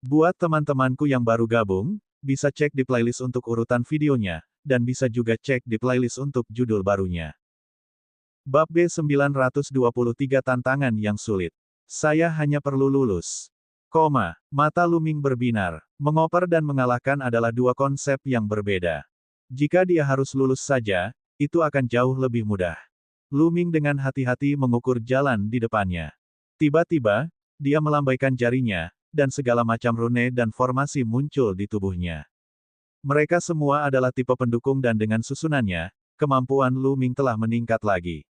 Buat teman-temanku yang baru gabung, bisa cek di playlist untuk urutan videonya, dan bisa juga cek di playlist untuk judul barunya. Bab B923 Tantangan yang sulit. Saya hanya perlu lulus. Mata Luming berbinar. Mengoper dan mengalahkan adalah dua konsep yang berbeda. Jika dia harus lulus saja, itu akan jauh lebih mudah. Luming dengan hati-hati mengukur jalan di depannya. Tiba-tiba, dia melambaikan jarinya, dan segala macam rune dan formasi muncul di tubuhnya. Mereka semua adalah tipe pendukung dan dengan susunannya, kemampuan Luming telah meningkat lagi.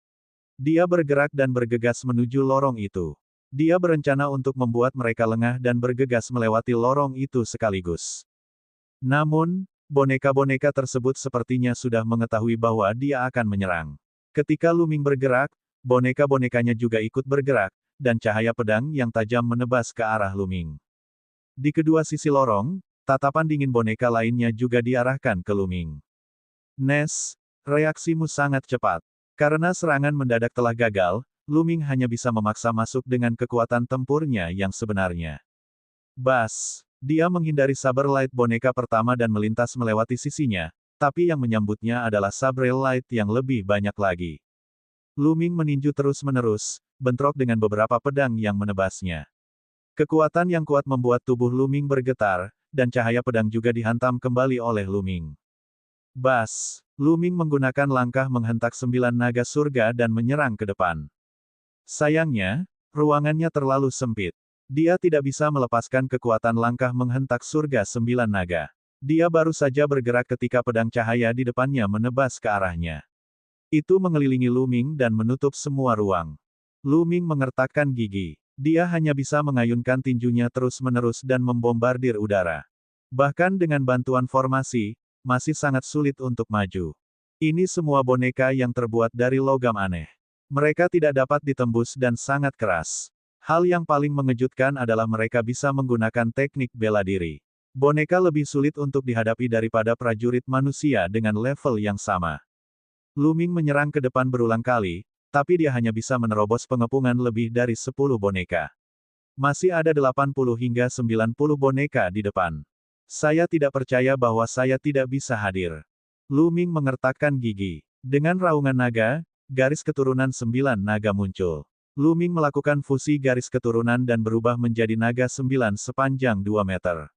Dia bergerak dan bergegas menuju lorong itu. Dia berencana untuk membuat mereka lengah dan bergegas melewati lorong itu sekaligus. Namun, boneka-boneka tersebut sepertinya sudah mengetahui bahwa dia akan menyerang. Ketika Luming bergerak, boneka-bonekanya juga ikut bergerak, dan cahaya pedang yang tajam menebas ke arah Luming. Di kedua sisi lorong, tatapan dingin boneka lainnya juga diarahkan ke Luming. Nes, reaksimu sangat cepat. Karena serangan mendadak telah gagal, Luming hanya bisa memaksa masuk dengan kekuatan tempurnya yang sebenarnya. Bas! Dia menghindari saber light boneka pertama dan melintas melewati sisinya, tapi yang menyambutnya adalah saber light yang lebih banyak lagi. Luming meninju terus-menerus, bentrok dengan beberapa pedang yang menebasnya. Kekuatan yang kuat membuat tubuh Luming bergetar, dan cahaya pedang juga dihantam kembali oleh Luming. Bas! Luming menggunakan langkah menghentak 9 naga surga dan menyerang ke depan. Sayangnya, ruangannya terlalu sempit. Dia tidak bisa melepaskan kekuatan langkah menghentak surga 9 naga. Dia baru saja bergerak ketika pedang cahaya di depannya menebas ke arahnya. Itu mengelilingi Luming dan menutup semua ruang. Luming mengertakkan gigi. Dia hanya bisa mengayunkan tinjunya terus-menerus dan membombardir udara. Bahkan dengan bantuan formasi, masih sangat sulit untuk maju. Ini semua boneka yang terbuat dari logam aneh. Mereka tidak dapat ditembus dan sangat keras. Hal yang paling mengejutkan adalah mereka bisa menggunakan teknik bela diri. Boneka lebih sulit untuk dihadapi daripada prajurit manusia dengan level yang sama. Luming menyerang ke depan berulang kali, tapi dia hanya bisa menerobos pengepungan lebih dari 10 boneka. Masih ada 80 hingga 90 boneka di depan. Saya tidak percaya bahwa saya tidak bisa hadir. Luming mengertakkan gigi. Dengan raungan naga, garis keturunan 9 naga muncul. Luming melakukan fusi garis keturunan dan berubah menjadi naga 9 sepanjang 2 meter.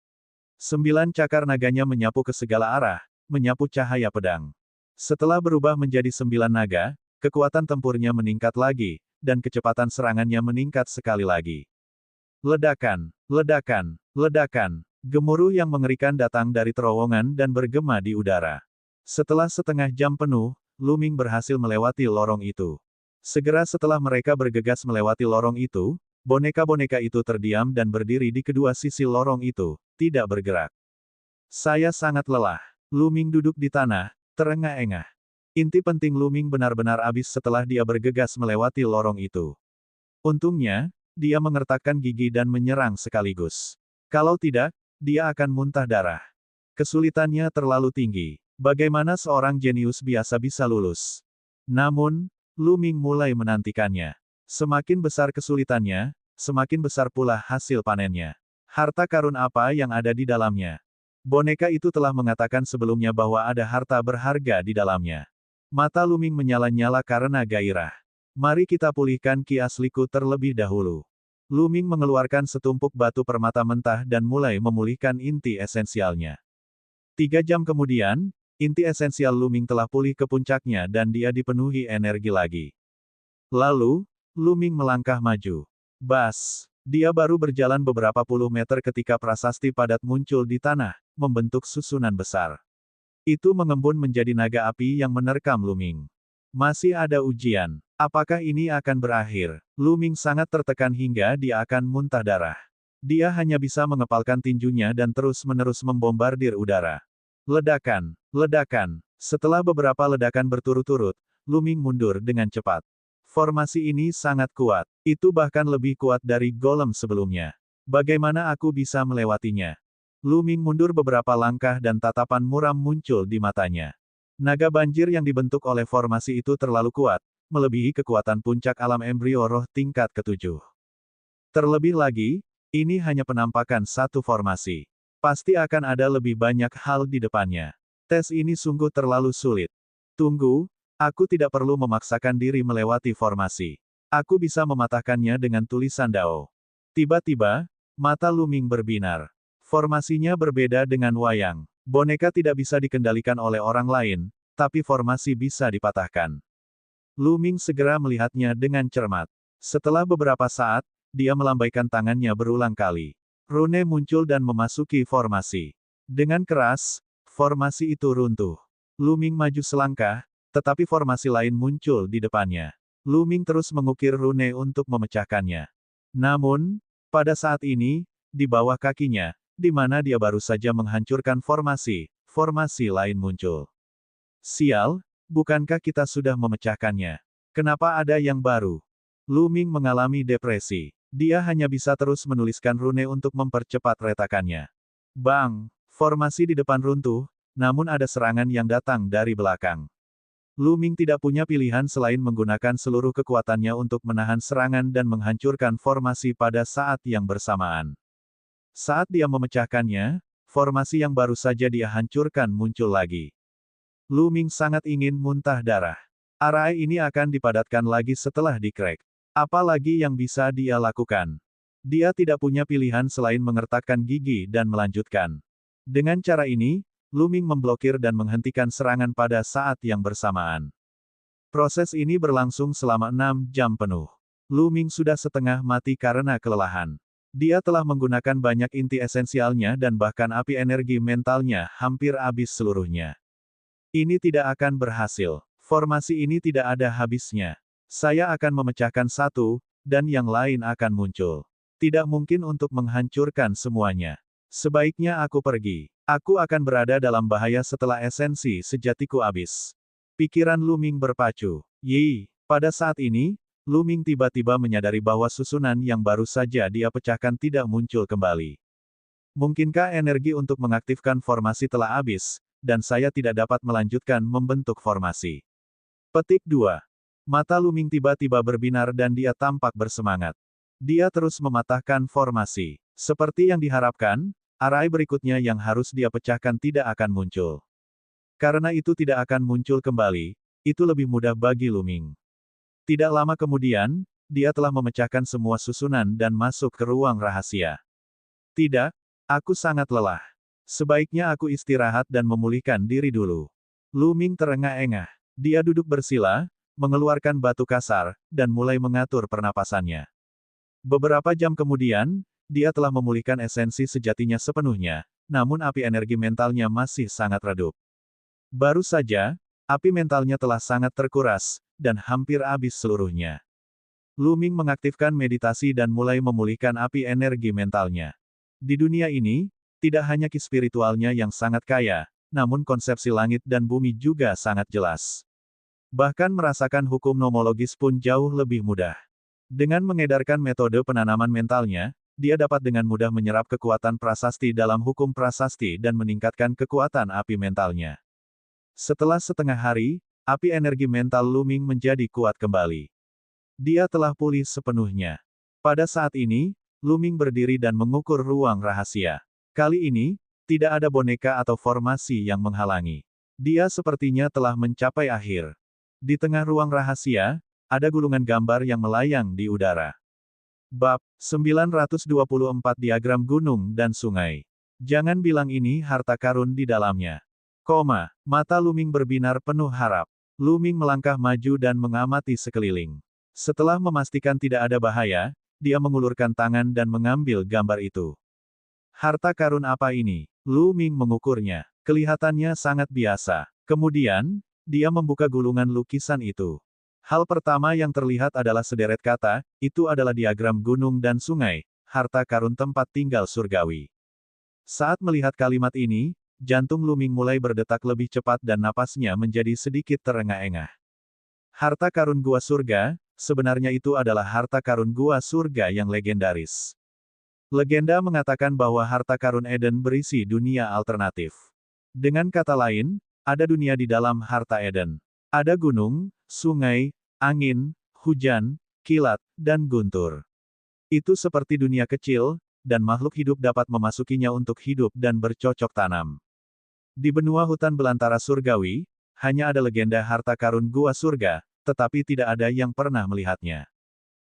9 cakar naganya menyapu ke segala arah, menyapu cahaya pedang. Setelah berubah menjadi 9 naga, kekuatan tempurnya meningkat lagi, dan kecepatan serangannya meningkat sekali lagi. Ledakan, ledakan, ledakan. Gemuruh yang mengerikan datang dari terowongan dan bergema di udara. Setelah setengah jam penuh, Luming berhasil melewati lorong itu. Segera setelah mereka bergegas melewati lorong itu, boneka-boneka itu terdiam dan berdiri di kedua sisi lorong itu, tidak bergerak. Saya sangat lelah. Luming duduk di tanah, terengah-engah. Inti penting Luming benar-benar habis setelah dia bergegas melewati lorong itu. Untungnya, dia mengertakkan gigi dan menyerang sekaligus. Kalau tidak, dia akan muntah darah. Kesulitannya terlalu tinggi. Bagaimana seorang jenius biasa bisa lulus? Namun, Luming mulai menantikannya. Semakin besar kesulitannya, semakin besar pula hasil panennya. Harta karun apa yang ada di dalamnya? Boneka itu telah mengatakan sebelumnya bahwa ada harta berharga di dalamnya. Mata Luming menyala-nyala karena gairah. Mari kita pulihkan ki asliku terlebih dahulu. Luming mengeluarkan setumpuk batu permata mentah dan mulai memulihkan inti esensialnya. 3 jam kemudian, inti esensial Luming telah pulih ke puncaknya dan dia dipenuhi energi lagi. Lalu, Luming melangkah maju. Bas! Dia baru berjalan beberapa puluh meter ketika prasasti padat muncul di tanah, membentuk susunan besar. Itu mengembun menjadi naga api yang menerkam Luming. Masih ada ujian. Apakah ini akan berakhir? Luming sangat tertekan hingga dia akan muntah darah. Dia hanya bisa mengepalkan tinjunya dan terus-menerus membombardir udara. Ledakan, ledakan. Setelah beberapa ledakan berturut-turut, Luming mundur dengan cepat. Formasi ini sangat kuat. Itu bahkan lebih kuat dari golem sebelumnya. Bagaimana aku bisa melewatinya? Luming mundur beberapa langkah dan tatapan muram muncul di matanya. Naga banjir yang dibentuk oleh formasi itu terlalu kuat, melebihi kekuatan puncak alam embrio roh tingkat ke-7. Terlebih lagi, Ini hanya penampakan satu formasi. Pasti akan ada lebih banyak hal di depannya. Tes ini sungguh terlalu sulit. Tunggu, aku tidak perlu memaksakan diri melewati formasi. Aku bisa mematahkannya dengan tulisan Dao. Tiba-tiba, mata Lu Ming berbinar. Formasinya berbeda dengan wayang. Boneka tidak bisa dikendalikan oleh orang lain, tapi formasi bisa dipatahkan. Lu Ming segera melihatnya dengan cermat. Setelah beberapa saat, dia melambaikan tangannya berulang kali. Rune muncul dan memasuki formasi. Dengan keras, formasi itu runtuh. Lu Ming maju selangkah, tetapi formasi lain muncul di depannya. Lu Ming terus mengukir rune untuk memecahkannya. Namun, pada saat ini, di bawah kakinya, di mana dia baru saja menghancurkan formasi, formasi lain muncul. Sial, bukankah kita sudah memecahkannya? Kenapa ada yang baru? Lu Ming mengalami depresi. Dia hanya bisa terus menuliskan rune untuk mempercepat retakannya. Bang! Formasi di depan runtuh, namun ada serangan yang datang dari belakang. Lu Ming tidak punya pilihan selain menggunakan seluruh kekuatannya untuk menahan serangan dan menghancurkan formasi pada saat yang bersamaan. Saat dia memecahkannya, formasi yang baru saja dia hancurkan muncul lagi. Lu Ming sangat ingin muntah darah. Area ini akan dipadatkan lagi setelah di-crack. Apa lagi yang bisa dia lakukan? Dia tidak punya pilihan selain mengertakkan gigi dan melanjutkan. Dengan cara ini, Lu Ming memblokir dan menghentikan serangan pada saat yang bersamaan. Proses ini berlangsung selama 6 jam penuh. Lu Ming sudah setengah mati karena kelelahan. Dia telah menggunakan banyak inti esensialnya dan bahkan api energi mentalnya hampir habis seluruhnya. Ini tidak akan berhasil. Formasi ini tidak ada habisnya. Saya akan memecahkan satu, dan yang lain akan muncul. Tidak mungkin untuk menghancurkan semuanya. Sebaiknya aku pergi. Aku akan berada dalam bahaya setelah esensi sejatiku habis. Pikiran Lu Ming berpacu. Pada saat ini, Lu Ming tiba-tiba menyadari bahwa susunan yang baru saja dia pecahkan tidak muncul kembali. Mungkinkah energi untuk mengaktifkan formasi telah habis, dan saya tidak dapat melanjutkan membentuk formasi? Petik 2. Mata Lu Ming tiba-tiba berbinar dan dia tampak bersemangat. Dia terus mematahkan formasi. Seperti yang diharapkan, area berikutnya yang harus dia pecahkan tidak akan muncul. Karena itu tidak akan muncul kembali, itu lebih mudah bagi Lu Ming. Tidak lama kemudian, dia telah memecahkan semua susunan dan masuk ke ruang rahasia. Tidak, aku sangat lelah. Sebaiknya aku istirahat dan memulihkan diri dulu. Lu Ming terengah-engah. Dia duduk bersila, mengeluarkan batu kasar, dan mulai mengatur pernapasannya. Beberapa jam kemudian, dia telah memulihkan esensi sejatinya sepenuhnya, namun api energi mentalnya masih sangat redup. Baru saja, api mentalnya telah sangat terkuras, dan hampir habis seluruhnya. Lu Ming mengaktifkan meditasi dan mulai memulihkan api energi mentalnya. Di dunia ini, tidak hanya ki spiritualnya yang sangat kaya, namun konsepsi langit dan bumi juga sangat jelas. Bahkan merasakan hukum nomologis pun jauh lebih mudah. Dengan mengedarkan metode penanaman mentalnya, dia dapat dengan mudah menyerap kekuatan prasasti dalam hukum prasasti dan meningkatkan kekuatan api mentalnya. Setelah setengah hari, api energi mental Lu Ming menjadi kuat kembali. Dia telah pulih sepenuhnya. Pada saat ini, Lu Ming berdiri dan mengukur ruang rahasia. Kali ini, tidak ada boneka atau formasi yang menghalangi. Dia sepertinya telah mencapai akhir. Di tengah ruang rahasia, ada gulungan gambar yang melayang di udara. Bab 924 Diagram Gunung dan Sungai. Jangan bilang ini harta karun di dalamnya. Mata Lu Ming berbinar penuh harap. Lu Ming melangkah maju dan mengamati sekeliling. Setelah memastikan tidak ada bahaya, dia mengulurkan tangan dan mengambil gambar itu. Harta karun apa ini? Lu Ming mengukurnya. Kelihatannya sangat biasa. Kemudian, dia membuka gulungan lukisan itu. Hal pertama yang terlihat adalah sederet kata, itu adalah diagram gunung dan sungai, harta karun tempat tinggal surgawi. Saat melihat kalimat ini, jantung Lu Ming mulai berdetak lebih cepat dan napasnya menjadi sedikit terengah-engah. Harta karun gua surga, sebenarnya itu adalah harta karun gua surga yang legendaris. Legenda mengatakan bahwa harta karun Eden berisi dunia alternatif. Dengan kata lain, ada dunia di dalam harta Eden. Ada gunung, sungai, angin, hujan, kilat, dan guntur. Itu seperti dunia kecil, dan makhluk hidup dapat memasukinya untuk hidup dan bercocok tanam. Di benua hutan belantara surgawi, hanya ada legenda harta karun gua surga, tetapi tidak ada yang pernah melihatnya.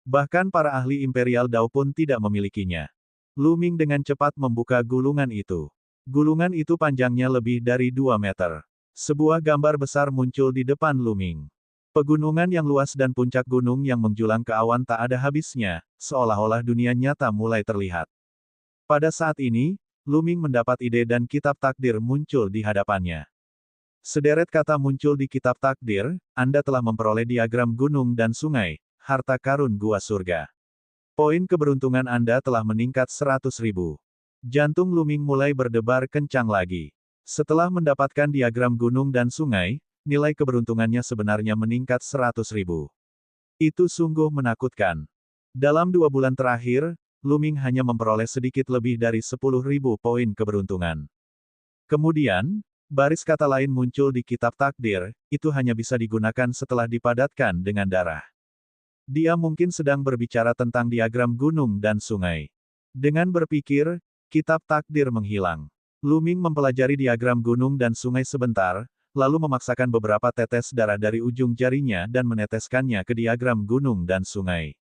Bahkan para ahli Imperial Dao pun tidak memilikinya. Lu Ming dengan cepat membuka gulungan itu. Gulungan itu panjangnya lebih dari 2 meter. Sebuah gambar besar muncul di depan Lu Ming. Pegunungan yang luas dan puncak gunung yang menjulang ke awan tak ada habisnya, seolah-olah dunia nyata mulai terlihat. Pada saat ini, Lu Ming mendapat ide dan kitab takdir muncul di hadapannya. Sederet kata muncul di kitab takdir, Anda telah memperoleh diagram gunung dan sungai, harta karun gua surga. Poin keberuntungan Anda telah meningkat 100.000. Jantung Lu Ming mulai berdebar kencang lagi. Setelah mendapatkan diagram gunung dan sungai, nilai keberuntungannya sebenarnya meningkat 100.000. Itu sungguh menakutkan. Dalam 2 bulan terakhir, Lu Ming hanya memperoleh sedikit lebih dari 10.000 poin keberuntungan. Kemudian, baris kata lain muncul di kitab takdir, itu hanya bisa digunakan setelah dipadatkan dengan darah. Dia mungkin sedang berbicara tentang diagram gunung dan sungai. Dengan berpikir, kitab takdir menghilang. Lu Ming mempelajari diagram gunung dan sungai sebentar, lalu memaksakan beberapa tetes darah dari ujung jarinya dan meneteskannya ke diagram gunung dan sungai.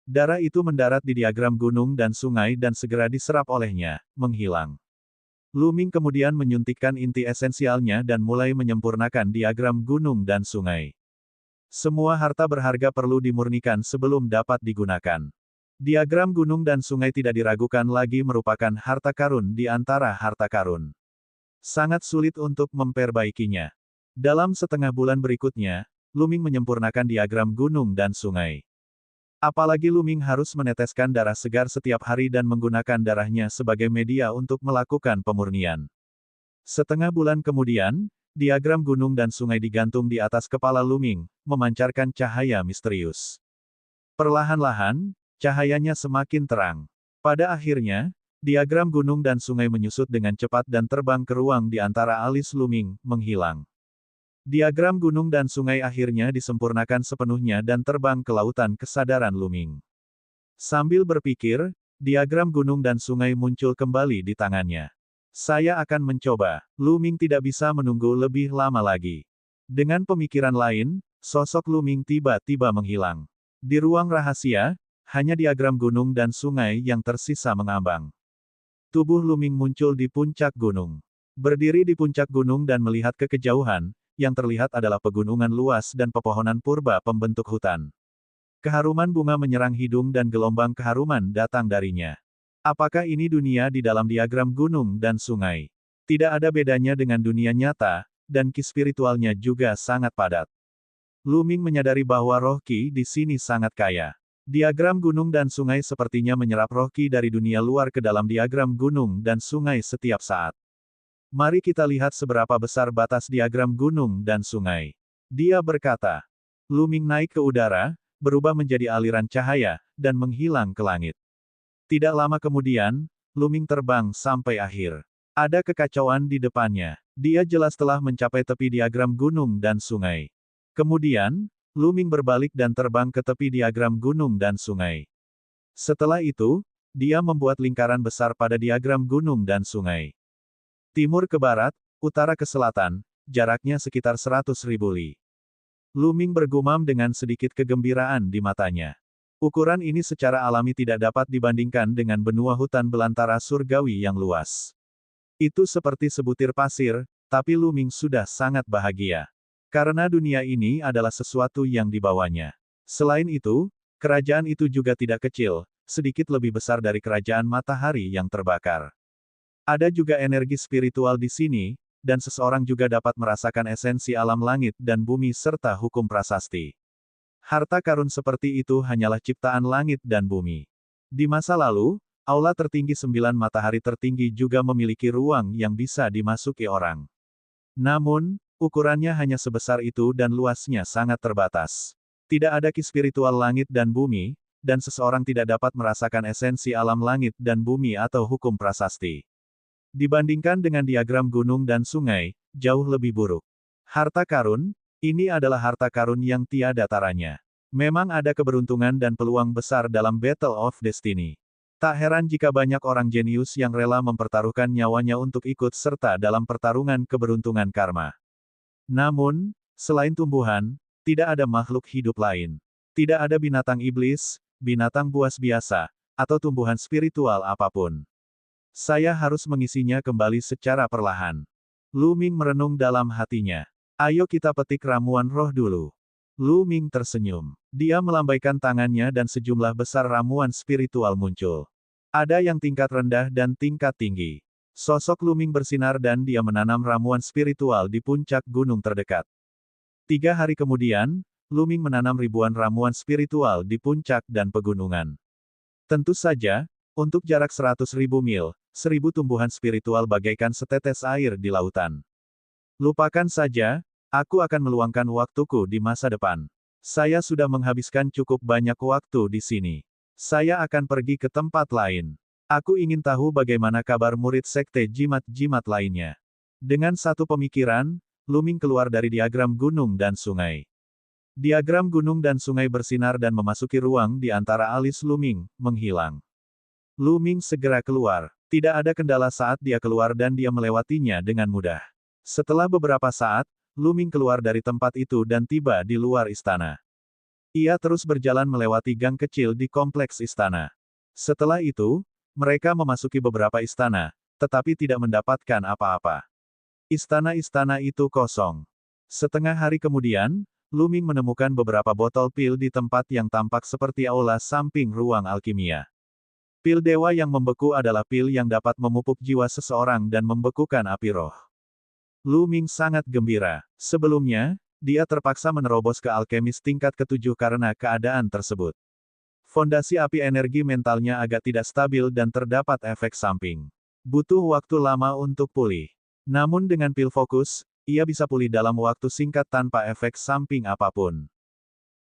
Darah itu mendarat di diagram gunung dan sungai dan segera diserap olehnya, menghilang. Lu Ming kemudian menyuntikkan inti esensialnya dan mulai menyempurnakan diagram gunung dan sungai. Semua harta berharga perlu dimurnikan sebelum dapat digunakan. Diagram gunung dan sungai tidak diragukan lagi merupakan harta karun di antara harta karun. Sangat sulit untuk memperbaikinya. Dalam setengah bulan berikutnya, Lu Ming menyempurnakan diagram gunung dan sungai. Apalagi Lu Ming harus meneteskan darah segar setiap hari dan menggunakan darahnya sebagai media untuk melakukan pemurnian. Setengah bulan kemudian, diagram gunung dan sungai digantung di atas kepala Lu Ming, memancarkan cahaya misterius. Perlahan-lahan, cahayanya semakin terang. Pada akhirnya, diagram gunung dan sungai menyusut dengan cepat dan terbang ke ruang di antara alis Lu Ming, menghilang. Diagram gunung dan sungai akhirnya disempurnakan sepenuhnya dan terbang ke lautan kesadaran Lu Ming. Sambil berpikir, diagram gunung dan sungai muncul kembali di tangannya. Saya akan mencoba. Lu Ming tidak bisa menunggu lebih lama lagi. Dengan pemikiran lain, sosok Lu Ming tiba-tiba menghilang. Di ruang rahasia, hanya diagram gunung dan sungai yang tersisa mengambang. Tubuh Lu Ming muncul di puncak gunung. Berdiri di puncak gunung dan melihat ke kejauhan, yang terlihat adalah pegunungan luas dan pepohonan purba pembentuk hutan. Keharuman bunga menyerang hidung dan gelombang keharuman datang darinya. Apakah ini dunia di dalam diagram gunung dan sungai? Tidak ada bedanya dengan dunia nyata, dan ki spiritualnya juga sangat padat. Lu Ming menyadari bahwa roh ki di sini sangat kaya. Diagram gunung dan sungai sepertinya menyerap roh ki dari dunia luar ke dalam diagram gunung dan sungai setiap saat. Mari kita lihat seberapa besar batas diagram gunung dan sungai. Dia berkata. Lu Ming naik ke udara, berubah menjadi aliran cahaya, dan menghilang ke langit. Tidak lama kemudian, Lu Ming terbang sampai akhir. Ada kekacauan di depannya. Dia jelas telah mencapai tepi diagram gunung dan sungai. Kemudian, Lu Ming berbalik dan terbang ke tepi diagram gunung dan sungai. Setelah itu, dia membuat lingkaran besar pada diagram gunung dan sungai. Timur ke barat, utara ke selatan, jaraknya sekitar 100.000 li. Lu Ming bergumam dengan sedikit kegembiraan di matanya. Ukuran ini secara alami tidak dapat dibandingkan dengan benua hutan belantara surgawi yang luas. Itu seperti sebutir pasir, tapi Lu Ming sudah sangat bahagia. Karena dunia ini adalah sesuatu yang dibawanya. Selain itu, kerajaan itu juga tidak kecil, sedikit lebih besar dari kerajaan matahari yang terbakar. Ada juga energi spiritual di sini, dan seseorang juga dapat merasakan esensi alam langit dan bumi serta hukum prasasti. Harta karun seperti itu hanyalah ciptaan langit dan bumi. Di masa lalu, aula tertinggi 9 matahari tertinggi juga memiliki ruang yang bisa dimasuki orang. Namun, ukurannya hanya sebesar itu dan luasnya sangat terbatas. Tidak ada ki spiritual langit dan bumi, dan seseorang tidak dapat merasakan esensi alam langit dan bumi atau hukum prasasti. Dibandingkan dengan diagram gunung dan sungai, jauh lebih buruk. Harta karun, ini adalah harta karun yang tiada taranya. Memang ada keberuntungan dan peluang besar dalam Battle of Destiny. Tak heran jika banyak orang jenius yang rela mempertaruhkan nyawanya untuk ikut serta dalam pertarungan keberuntungan karma. Namun, selain tumbuhan, tidak ada makhluk hidup lain. Tidak ada binatang iblis, binatang buas biasa, atau tumbuhan spiritual apapun. Saya harus mengisinya kembali secara perlahan. Lu Ming merenung dalam hatinya. Ayo kita petik ramuan roh dulu. Lu Ming tersenyum. Dia melambaikan tangannya dan sejumlah besar ramuan spiritual muncul. Ada yang tingkat rendah dan tingkat tinggi. Sosok Lu Ming bersinar dan dia menanam ramuan spiritual di puncak gunung terdekat. 3 hari kemudian, Lu Ming menanam ribuan ramuan spiritual di puncak dan pegunungan. Tentu saja, untuk jarak 100.000 mil, 1000 tumbuhan spiritual bagaikan setetes air di lautan. Lupakan saja, aku akan meluangkan waktuku di masa depan. Saya sudah menghabiskan cukup banyak waktu di sini. Saya akan pergi ke tempat lain. Aku ingin tahu bagaimana kabar murid sekte jimat-jimat lainnya. Dengan satu pemikiran, Lu Ming keluar dari diagram gunung dan sungai. Diagram gunung dan sungai bersinar dan memasuki ruang di antara alis Lu Ming, menghilang. Lu Ming segera keluar. Tidak ada kendala saat dia keluar dan dia melewatinya dengan mudah. Setelah beberapa saat, Lu Ming keluar dari tempat itu dan tiba di luar istana. Ia terus berjalan melewati gang kecil di kompleks istana. Setelah itu, mereka memasuki beberapa istana, tetapi tidak mendapatkan apa-apa. Istana-istana itu kosong. Setengah hari kemudian, Lu Ming menemukan beberapa botol pil di tempat yang tampak seperti aula samping ruang alkimia. Pil dewa yang membeku adalah pil yang dapat memupuk jiwa seseorang dan membekukan api roh. Lu Ming sangat gembira. Sebelumnya, dia terpaksa menerobos ke alkemis tingkat ke-7 karena keadaan tersebut. Fondasi api energi mentalnya agak tidak stabil dan terdapat efek samping. Butuh waktu lama untuk pulih. Namun dengan pil fokus, ia bisa pulih dalam waktu singkat tanpa efek samping apapun.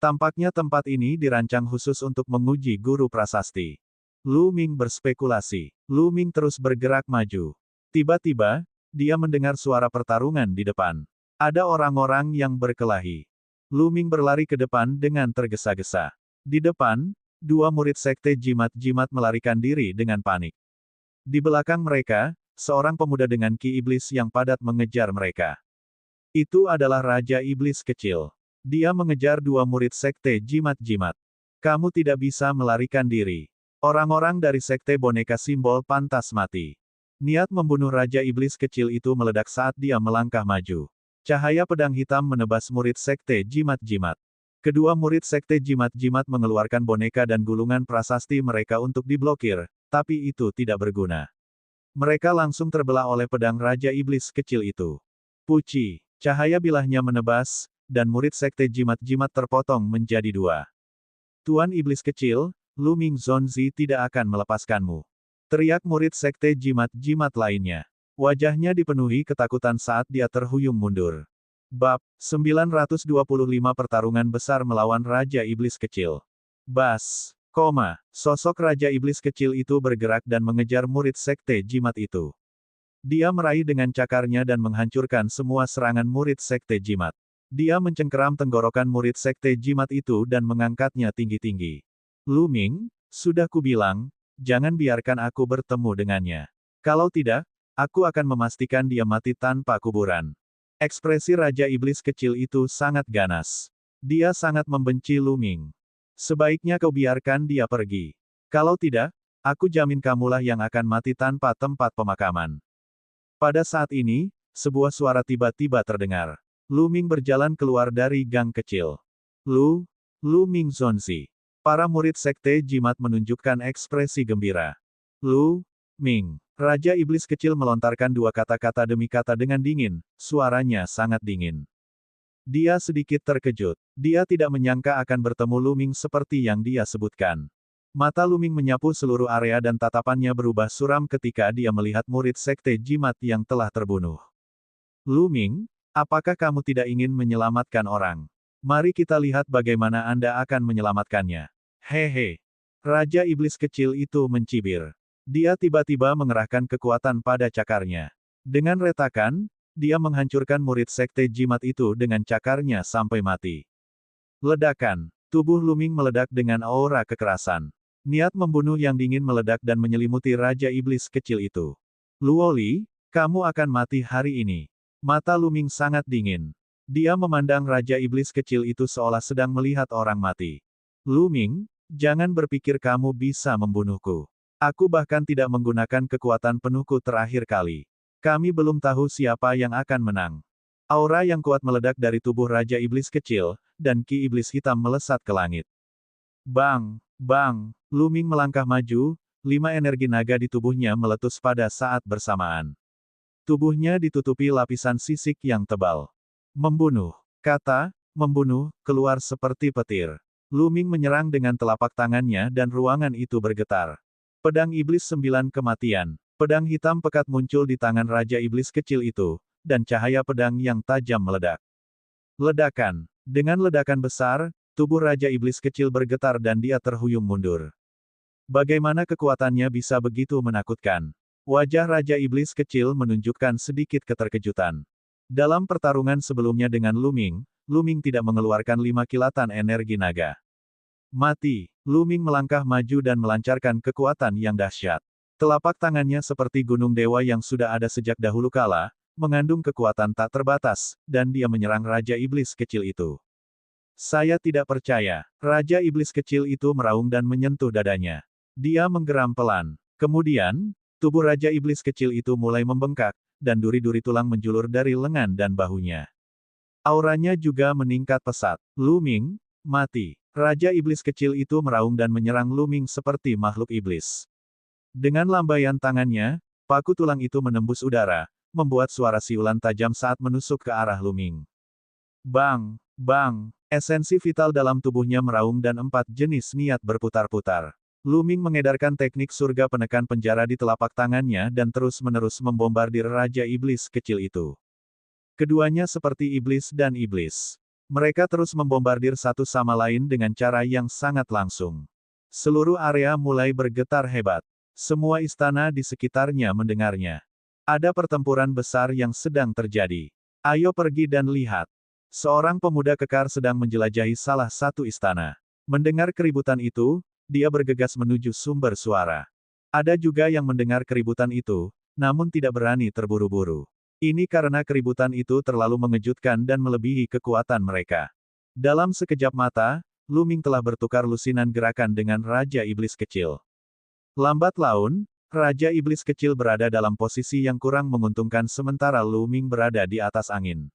Tampaknya tempat ini dirancang khusus untuk menguji guru prasasti. Lu Ming berspekulasi. Lu Ming terus bergerak maju. Tiba-tiba, dia mendengar suara pertarungan di depan. Ada orang-orang yang berkelahi. Lu Ming berlari ke depan dengan tergesa-gesa. Di depan, 2 murid sekte jimat-jimat melarikan diri dengan panik. Di belakang mereka, seorang pemuda dengan ki iblis yang padat mengejar mereka. Itu adalah Raja Iblis kecil. Dia mengejar 2 murid sekte jimat-jimat. Kamu tidak bisa melarikan diri. Orang-orang dari sekte boneka simbol pantas mati. Niat membunuh Raja Iblis kecil itu meledak saat dia melangkah maju. Cahaya pedang hitam menebas murid sekte jimat-jimat. Kedua murid sekte jimat-jimat mengeluarkan boneka dan gulungan prasasti mereka untuk diblokir, tapi itu tidak berguna. Mereka langsung terbelah oleh pedang Raja Iblis kecil itu. Puci, cahaya bilahnya menebas, dan murid sekte jimat-jimat terpotong menjadi 2. Tuan Iblis kecil, Lu Ming Zonzi tidak akan melepaskanmu. Teriak murid sekte jimat-jimat lainnya. Wajahnya dipenuhi ketakutan saat dia terhuyung mundur. Bab 925 Pertarungan Besar Melawan Raja Iblis Kecil. Bas, sosok Raja Iblis Kecil itu bergerak dan mengejar murid sekte jimat itu. Dia meraih dengan cakarnya dan menghancurkan semua serangan murid sekte jimat. Dia mencengkeram tenggorokan murid sekte jimat itu dan mengangkatnya tinggi-tinggi. Lu Ming, sudah kubilang, jangan biarkan aku bertemu dengannya. Kalau tidak, aku akan memastikan dia mati tanpa kuburan. Ekspresi Raja Iblis kecil itu sangat ganas. Dia sangat membenci Lu Ming. Sebaiknya kau biarkan dia pergi. Kalau tidak, aku jamin kamulah yang akan mati tanpa tempat pemakaman. Pada saat ini, sebuah suara tiba-tiba terdengar. Lu Ming berjalan keluar dari gang kecil. Lu Ming Zonzi. Para murid sekte jimat menunjukkan ekspresi gembira. Lu Ming. Raja Iblis kecil melontarkan 2 kata-kata demi kata dengan dingin, suaranya sangat dingin. Dia sedikit terkejut. Dia tidak menyangka akan bertemu Lu Ming seperti yang dia sebutkan. Mata Lu Ming menyapu seluruh area dan tatapannya berubah suram ketika dia melihat murid sekte jimat yang telah terbunuh. Lu Ming, apakah kamu tidak ingin menyelamatkan orang? Mari kita lihat bagaimana Anda akan menyelamatkannya. Hehe. Raja Iblis kecil itu mencibir. Dia tiba-tiba mengerahkan kekuatan pada cakarnya. Dengan retakan, dia menghancurkan murid sekte jimat itu dengan cakarnya sampai mati. Ledakan. Tubuh Lu Ming meledak dengan aura kekerasan. Niat membunuh yang dingin meledak dan menyelimuti Raja Iblis kecil itu. Luoli, kamu akan mati hari ini. Mata Lu Ming sangat dingin. Dia memandang Raja Iblis kecil itu seolah sedang melihat orang mati. Lu Ming, jangan berpikir kamu bisa membunuhku. Aku bahkan tidak menggunakan kekuatan penuhku terakhir kali. Kami belum tahu siapa yang akan menang. Aura yang kuat meledak dari tubuh Raja Iblis kecil, dan ki iblis hitam melesat ke langit. Bang! Bang! Lu Ming melangkah maju, 5 energi naga di tubuhnya meletus pada saat bersamaan. Tubuhnya ditutupi lapisan sisik yang tebal. Membunuh. Kata, membunuh, keluar seperti petir. Lu Ming menyerang dengan telapak tangannya dan ruangan itu bergetar. Pedang Iblis 9 kematian. Pedang hitam pekat muncul di tangan Raja Iblis kecil itu, dan cahaya pedang yang tajam meledak. Ledakan. Dengan ledakan besar, tubuh Raja Iblis kecil bergetar dan dia terhuyung mundur. Bagaimana kekuatannya bisa begitu menakutkan? Wajah Raja Iblis kecil menunjukkan sedikit keterkejutan. Dalam pertarungan sebelumnya dengan Lu Ming tidak mengeluarkan 5 kilatan energi naga. Mati. Lu Ming melangkah maju dan melancarkan kekuatan yang dahsyat. Telapak tangannya seperti gunung dewa yang sudah ada sejak dahulu kala, mengandung kekuatan tak terbatas, dan dia menyerang Raja Iblis kecil itu. Saya tidak percaya. Raja Iblis kecil itu meraung dan menyentuh dadanya. Dia menggeram pelan. Kemudian, tubuh Raja Iblis kecil itu mulai membengkak, dan duri-duri tulang menjulur dari lengan dan bahunya. Auranya juga meningkat pesat. Lu Ming, mati. Raja Iblis kecil itu meraung dan menyerang Lu Ming seperti makhluk iblis. Dengan lambaian tangannya, paku tulang itu menembus udara, membuat suara siulan tajam saat menusuk ke arah Lu Ming. Bang! Bang! Esensi vital dalam tubuhnya meraung dan 4 jenis niat berputar-putar. Lu Ming mengedarkan teknik surga penekan penjara di telapak tangannya dan terus-menerus membombardir Raja Iblis kecil itu. Keduanya seperti iblis dan iblis. Mereka terus membombardir satu sama lain dengan cara yang sangat langsung. Seluruh area mulai bergetar hebat. Semua istana di sekitarnya mendengarnya. Ada pertempuran besar yang sedang terjadi. Ayo pergi dan lihat. Seorang pemuda kekar sedang menjelajahi salah satu istana. Mendengar keributan itu, dia bergegas menuju sumber suara. Ada juga yang mendengar keributan itu, namun tidak berani terburu-buru. Ini karena keributan itu terlalu mengejutkan dan melebihi kekuatan mereka. Dalam sekejap mata, Lu Ming telah bertukar lusinan gerakan dengan Raja Iblis kecil. Lambat laun, Raja Iblis kecil berada dalam posisi yang kurang menguntungkan sementara Lu Ming berada di atas angin.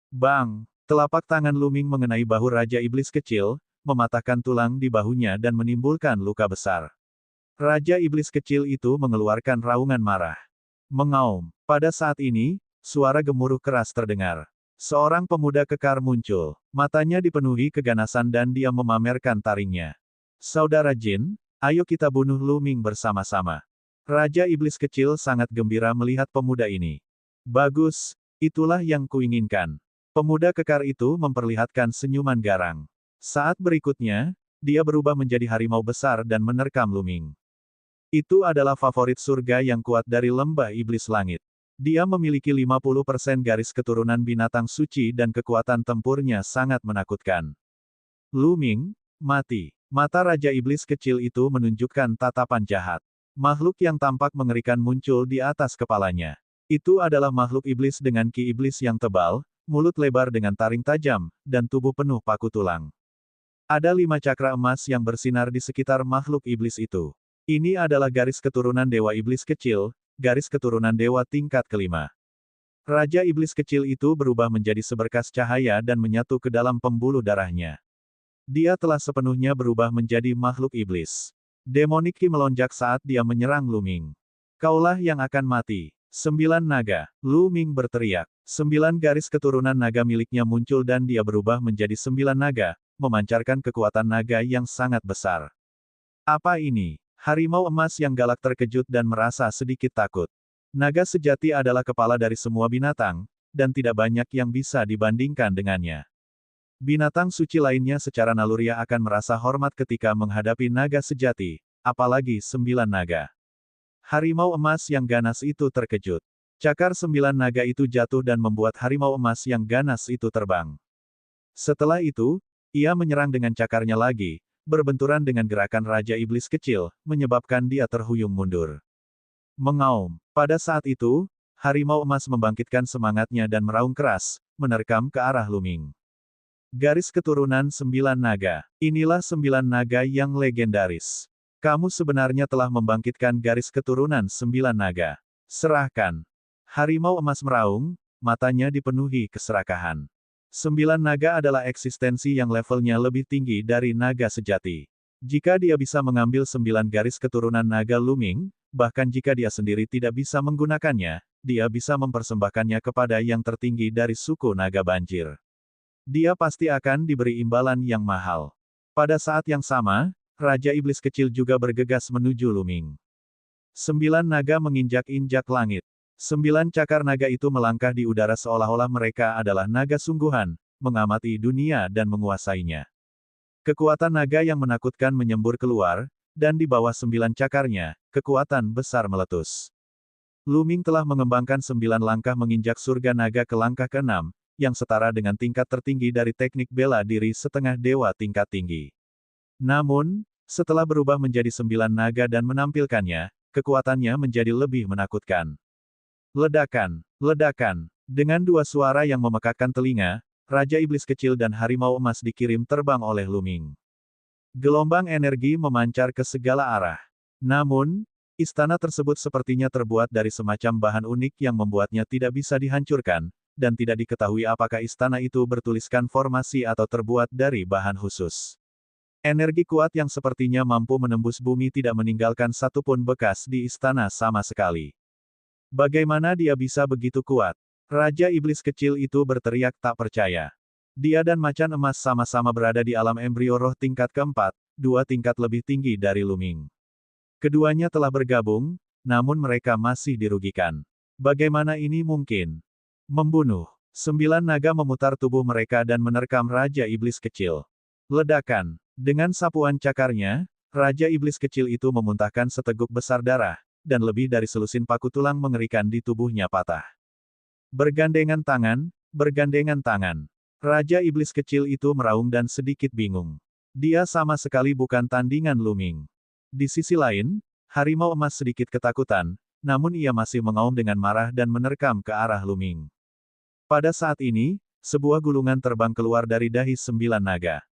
Bang! Telapak tangan Lu Ming mengenai bahu Raja Iblis kecil, mematahkan tulang di bahunya dan menimbulkan luka besar. Raja Iblis kecil itu mengeluarkan raungan marah. Mengaum. Pada saat ini, suara gemuruh keras terdengar. Seorang pemuda kekar muncul. Matanya dipenuhi keganasan dan dia memamerkan taringnya. Saudara Jin, ayo kita bunuh Lu Ming bersama-sama. Raja Iblis kecil sangat gembira melihat pemuda ini. Bagus, itulah yang kuinginkan. Pemuda kekar itu memperlihatkan senyuman garang. Saat berikutnya, dia berubah menjadi harimau besar dan menerkam Lu Ming. Itu adalah favorit surga yang kuat dari lembah iblis langit. Dia memiliki 50% garis keturunan binatang suci dan kekuatan tempurnya sangat menakutkan. Lu Ming, mati. Mata Raja Iblis kecil itu menunjukkan tatapan jahat. Makhluk yang tampak mengerikan muncul di atas kepalanya. Itu adalah makhluk iblis dengan ki iblis yang tebal, mulut lebar dengan taring tajam, dan tubuh penuh paku tulang. Ada 5 cakra emas yang bersinar di sekitar makhluk iblis itu. Ini adalah garis keturunan Dewa Iblis kecil, garis keturunan Dewa tingkat kelima. Raja Iblis kecil itu berubah menjadi seberkas cahaya dan menyatu ke dalam pembuluh darahnya. Dia telah sepenuhnya berubah menjadi makhluk iblis. Demonic Ki melonjak saat dia menyerang Lu Ming. Kaulah yang akan mati. 9 naga. Lu Ming berteriak. 9 garis keturunan naga miliknya muncul dan dia berubah menjadi 9 naga, memancarkan kekuatan naga yang sangat besar. Apa ini? Harimau emas yang galak terkejut dan merasa sedikit takut. Naga sejati adalah kepala dari semua binatang, dan tidak banyak yang bisa dibandingkan dengannya. Binatang suci lainnya secara naluriah akan merasa hormat ketika menghadapi naga sejati, apalagi 9 naga. Harimau emas yang ganas itu terkejut. Cakar 9 naga itu jatuh dan membuat harimau emas yang ganas itu terbang. Setelah itu, ia menyerang dengan cakarnya lagi, berbenturan dengan gerakan Raja Iblis kecil, menyebabkan dia terhuyung mundur. Mengaum. Pada saat itu, harimau emas membangkitkan semangatnya dan meraung keras, menerkam ke arah Luming. Garis keturunan 9 naga. Inilah 9 naga yang legendaris. Kamu sebenarnya telah membangkitkan garis keturunan 9 naga. Serahkan. Harimau emas meraung, matanya dipenuhi keserakahan. 9 naga adalah eksistensi yang levelnya lebih tinggi dari naga sejati. Jika dia bisa mengambil 9 garis keturunan naga Luming, bahkan jika dia sendiri tidak bisa menggunakannya, dia bisa mempersembahkannya kepada yang tertinggi dari suku naga banjir. Dia pasti akan diberi imbalan yang mahal. Pada saat yang sama, Raja Iblis kecil juga bergegas menuju Luming. 9 naga menginjak-injak langit. 9 cakar naga itu melangkah di udara seolah-olah mereka adalah naga sungguhan, mengamati dunia dan menguasainya. Kekuatan naga yang menakutkan menyembur keluar, dan di bawah 9 cakarnya, kekuatan besar meletus. Luming telah mengembangkan 9 langkah menginjak surga naga ke langkah ke-6, yang setara dengan tingkat tertinggi dari teknik bela diri setengah dewa tingkat tinggi. Namun, setelah berubah menjadi 9 naga dan menampilkannya, kekuatannya menjadi lebih menakutkan. Ledakan, ledakan. Dengan dua suara yang memekakkan telinga, Raja Iblis kecil dan harimau emas dikirim terbang oleh Luming. Gelombang energi memancar ke segala arah. Namun, istana tersebut sepertinya terbuat dari semacam bahan unik yang membuatnya tidak bisa dihancurkan, dan tidak diketahui apakah istana itu bertuliskan formasi atau terbuat dari bahan khusus. Energi kuat yang sepertinya mampu menembus bumi tidak meninggalkan satupun bekas di istana sama sekali. Bagaimana dia bisa begitu kuat? Raja Iblis kecil itu berteriak tak percaya. Dia dan macan emas sama-sama berada di alam embrio roh tingkat keempat, 2 tingkat lebih tinggi dari Luming. Keduanya telah bergabung, namun mereka masih dirugikan. Bagaimana ini mungkin? Membunuh. 9 naga memutar tubuh mereka dan menerkam Raja Iblis kecil. Ledakan. Dengan sapuan cakarnya, Raja Iblis kecil itu memuntahkan seteguk besar darah, dan lebih dari selusin paku tulang mengerikan di tubuhnya patah. Bergandengan tangan, bergandengan tangan. Raja Iblis kecil itu meraung dan sedikit bingung. Dia sama sekali bukan tandingan Luming. Di sisi lain, harimau emas sedikit ketakutan, namun ia masih mengaum dengan marah dan menerkam ke arah Luming. Pada saat ini, sebuah gulungan terbang keluar dari dahi 9 naga.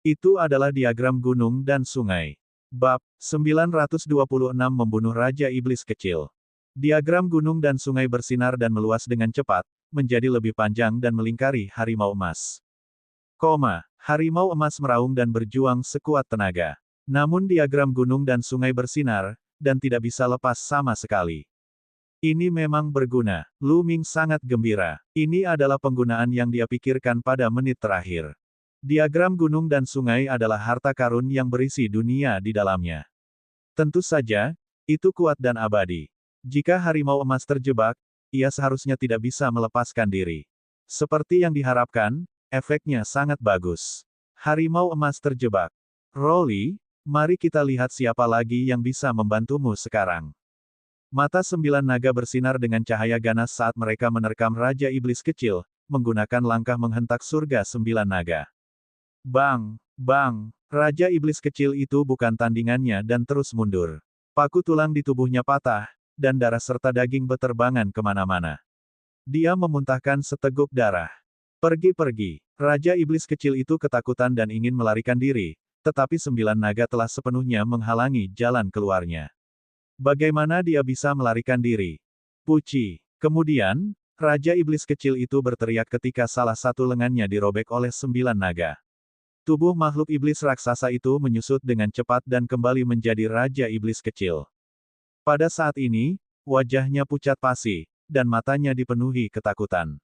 Itu adalah diagram gunung dan sungai. Bab 926 membunuh Raja Iblis kecil. Diagram gunung dan sungai bersinar dan meluas dengan cepat, menjadi lebih panjang dan melingkari harimau emas. Harimau emas meraung dan berjuang sekuat tenaga. Namun diagram gunung dan sungai bersinar, dan tidak bisa lepas sama sekali. Ini memang berguna. Luming sangat gembira. Ini adalah penggunaan yang dia pikirkan pada menit terakhir. Diagram gunung dan sungai adalah harta karun yang berisi dunia di dalamnya. Tentu saja, itu kuat dan abadi. Jika harimau emas terjebak, ia seharusnya tidak bisa melepaskan diri. Seperti yang diharapkan, efeknya sangat bagus. Harimau emas terjebak. Rowley, mari kita lihat siapa lagi yang bisa membantumu sekarang. Mata 9 naga bersinar dengan cahaya ganas saat mereka menerkam Raja Iblis kecil, menggunakan langkah menghentak surga 9 naga. Bang! Bang! Raja Iblis kecil itu bukan tandingannya dan terus mundur. Paku tulang di tubuhnya patah, dan darah serta daging beterbangan kemana-mana. Dia memuntahkan seteguk darah. Pergi-pergi. Raja Iblis kecil itu ketakutan dan ingin melarikan diri, tetapi 9 naga telah sepenuhnya menghalangi jalan keluarnya. Bagaimana dia bisa melarikan diri? Puci. Kemudian, Raja Iblis kecil itu berteriak ketika salah satu lengannya dirobek oleh 9 naga. Tubuh makhluk iblis raksasa itu menyusut dengan cepat dan kembali menjadi Raja Iblis kecil. Pada saat ini, wajahnya pucat pasi, dan matanya dipenuhi ketakutan.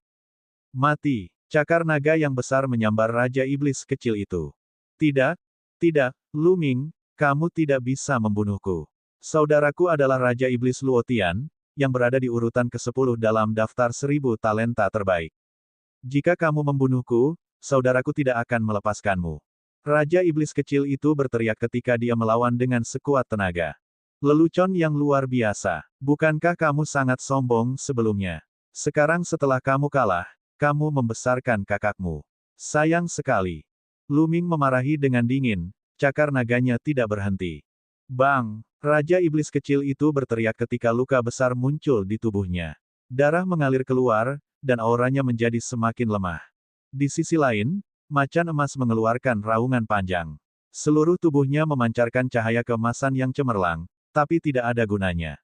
Mati. Cakar naga yang besar menyambar Raja Iblis kecil itu. Tidak, tidak, Luming, kamu tidak bisa membunuhku. Saudaraku adalah Raja Iblis Luotian, yang berada di urutan ke-10 dalam daftar 1000 talenta terbaik. Jika kamu membunuhku, saudaraku tidak akan melepaskanmu. Raja Iblis kecil itu berteriak ketika dia melawan dengan sekuat tenaga. Lelucon yang luar biasa. Bukankah kamu sangat sombong sebelumnya? Sekarang setelah kamu kalah, kamu membesarkan kakakmu. Sayang sekali. Luming memarahi dengan dingin, cakar naganya tidak berhenti. Bang! Raja Iblis kecil itu berteriak ketika luka besar muncul di tubuhnya. Darah mengalir keluar, dan auranya menjadi semakin lemah. Di sisi lain, macan emas mengeluarkan raungan panjang. Seluruh tubuhnya memancarkan cahaya keemasan yang cemerlang, tapi tidak ada gunanya.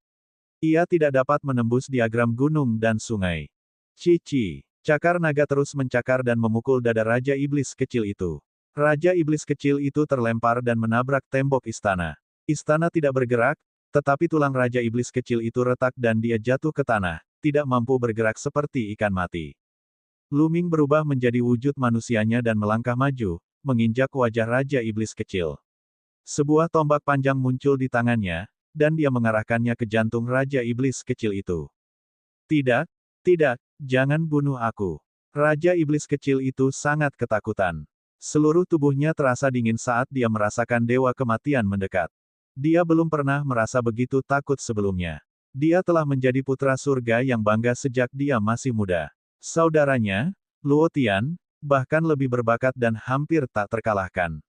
Ia tidak dapat menembus diagram gunung dan sungai. Cici! Cakar naga terus mencakar dan memukul dada Raja Iblis kecil itu. Raja Iblis kecil itu terlempar dan menabrak tembok istana. Istana tidak bergerak, tetapi tulang Raja Iblis kecil itu retak dan dia jatuh ke tanah, tidak mampu bergerak seperti ikan mati. Luming berubah menjadi wujud manusianya dan melangkah maju, menginjak wajah Raja Iblis kecil. Sebuah tombak panjang muncul di tangannya, dan dia mengarahkannya ke jantung Raja Iblis kecil itu. Tidak, tidak, jangan bunuh aku. Raja Iblis kecil itu sangat ketakutan. Seluruh tubuhnya terasa dingin saat dia merasakan dewa kematian mendekat. Dia belum pernah merasa begitu takut sebelumnya. Dia telah menjadi putra surga yang bangga sejak dia masih muda. Saudaranya, Luo Tian, bahkan lebih berbakat dan hampir tak terkalahkan.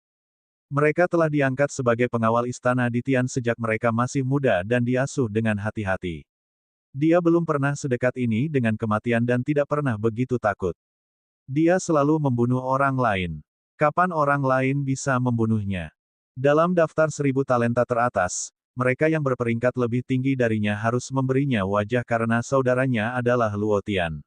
Mereka telah diangkat sebagai pengawal istana di Tian sejak mereka masih muda dan diasuh dengan hati-hati. Dia belum pernah sedekat ini dengan kematian dan tidak pernah begitu takut. Dia selalu membunuh orang lain. Kapan orang lain bisa membunuhnya? Dalam daftar 1000 talenta teratas, mereka yang berperingkat lebih tinggi darinya harus memberinya wajah karena saudaranya adalah Luo Tian.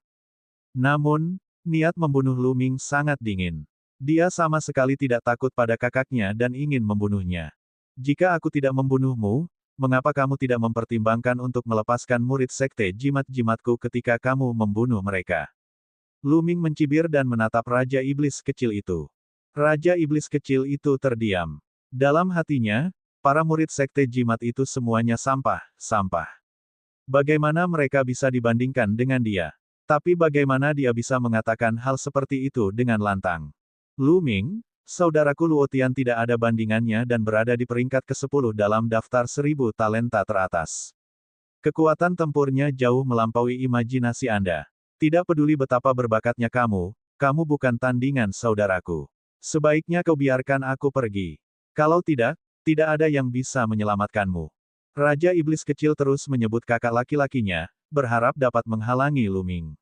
Namun, niat membunuh Luming sangat dingin. Dia sama sekali tidak takut pada kakaknya dan ingin membunuhnya. Jika aku tidak membunuhmu, mengapa kamu tidak mempertimbangkan untuk melepaskan murid sekte jimat-jimatku ketika kamu membunuh mereka? Luming mencibir dan menatap Raja Iblis kecil itu. Raja Iblis kecil itu terdiam. Dalam hatinya, para murid sekte jimat itu semuanya sampah, sampah. Bagaimana mereka bisa dibandingkan dengan dia? Tapi bagaimana dia bisa mengatakan hal seperti itu dengan lantang? Luming, saudaraku Luo Tian tidak ada bandingannya dan berada di peringkat ke-10 dalam daftar 1000 talenta teratas. Kekuatan tempurnya jauh melampaui imajinasi Anda. Tidak peduli betapa berbakatnya kamu, kamu bukan tandingan saudaraku. Sebaiknya kau biarkan aku pergi. Kalau tidak, tidak ada yang bisa menyelamatkanmu. Raja Iblis kecil terus menyebut kakak laki-lakinya, berharap dapat menghalangi Luming.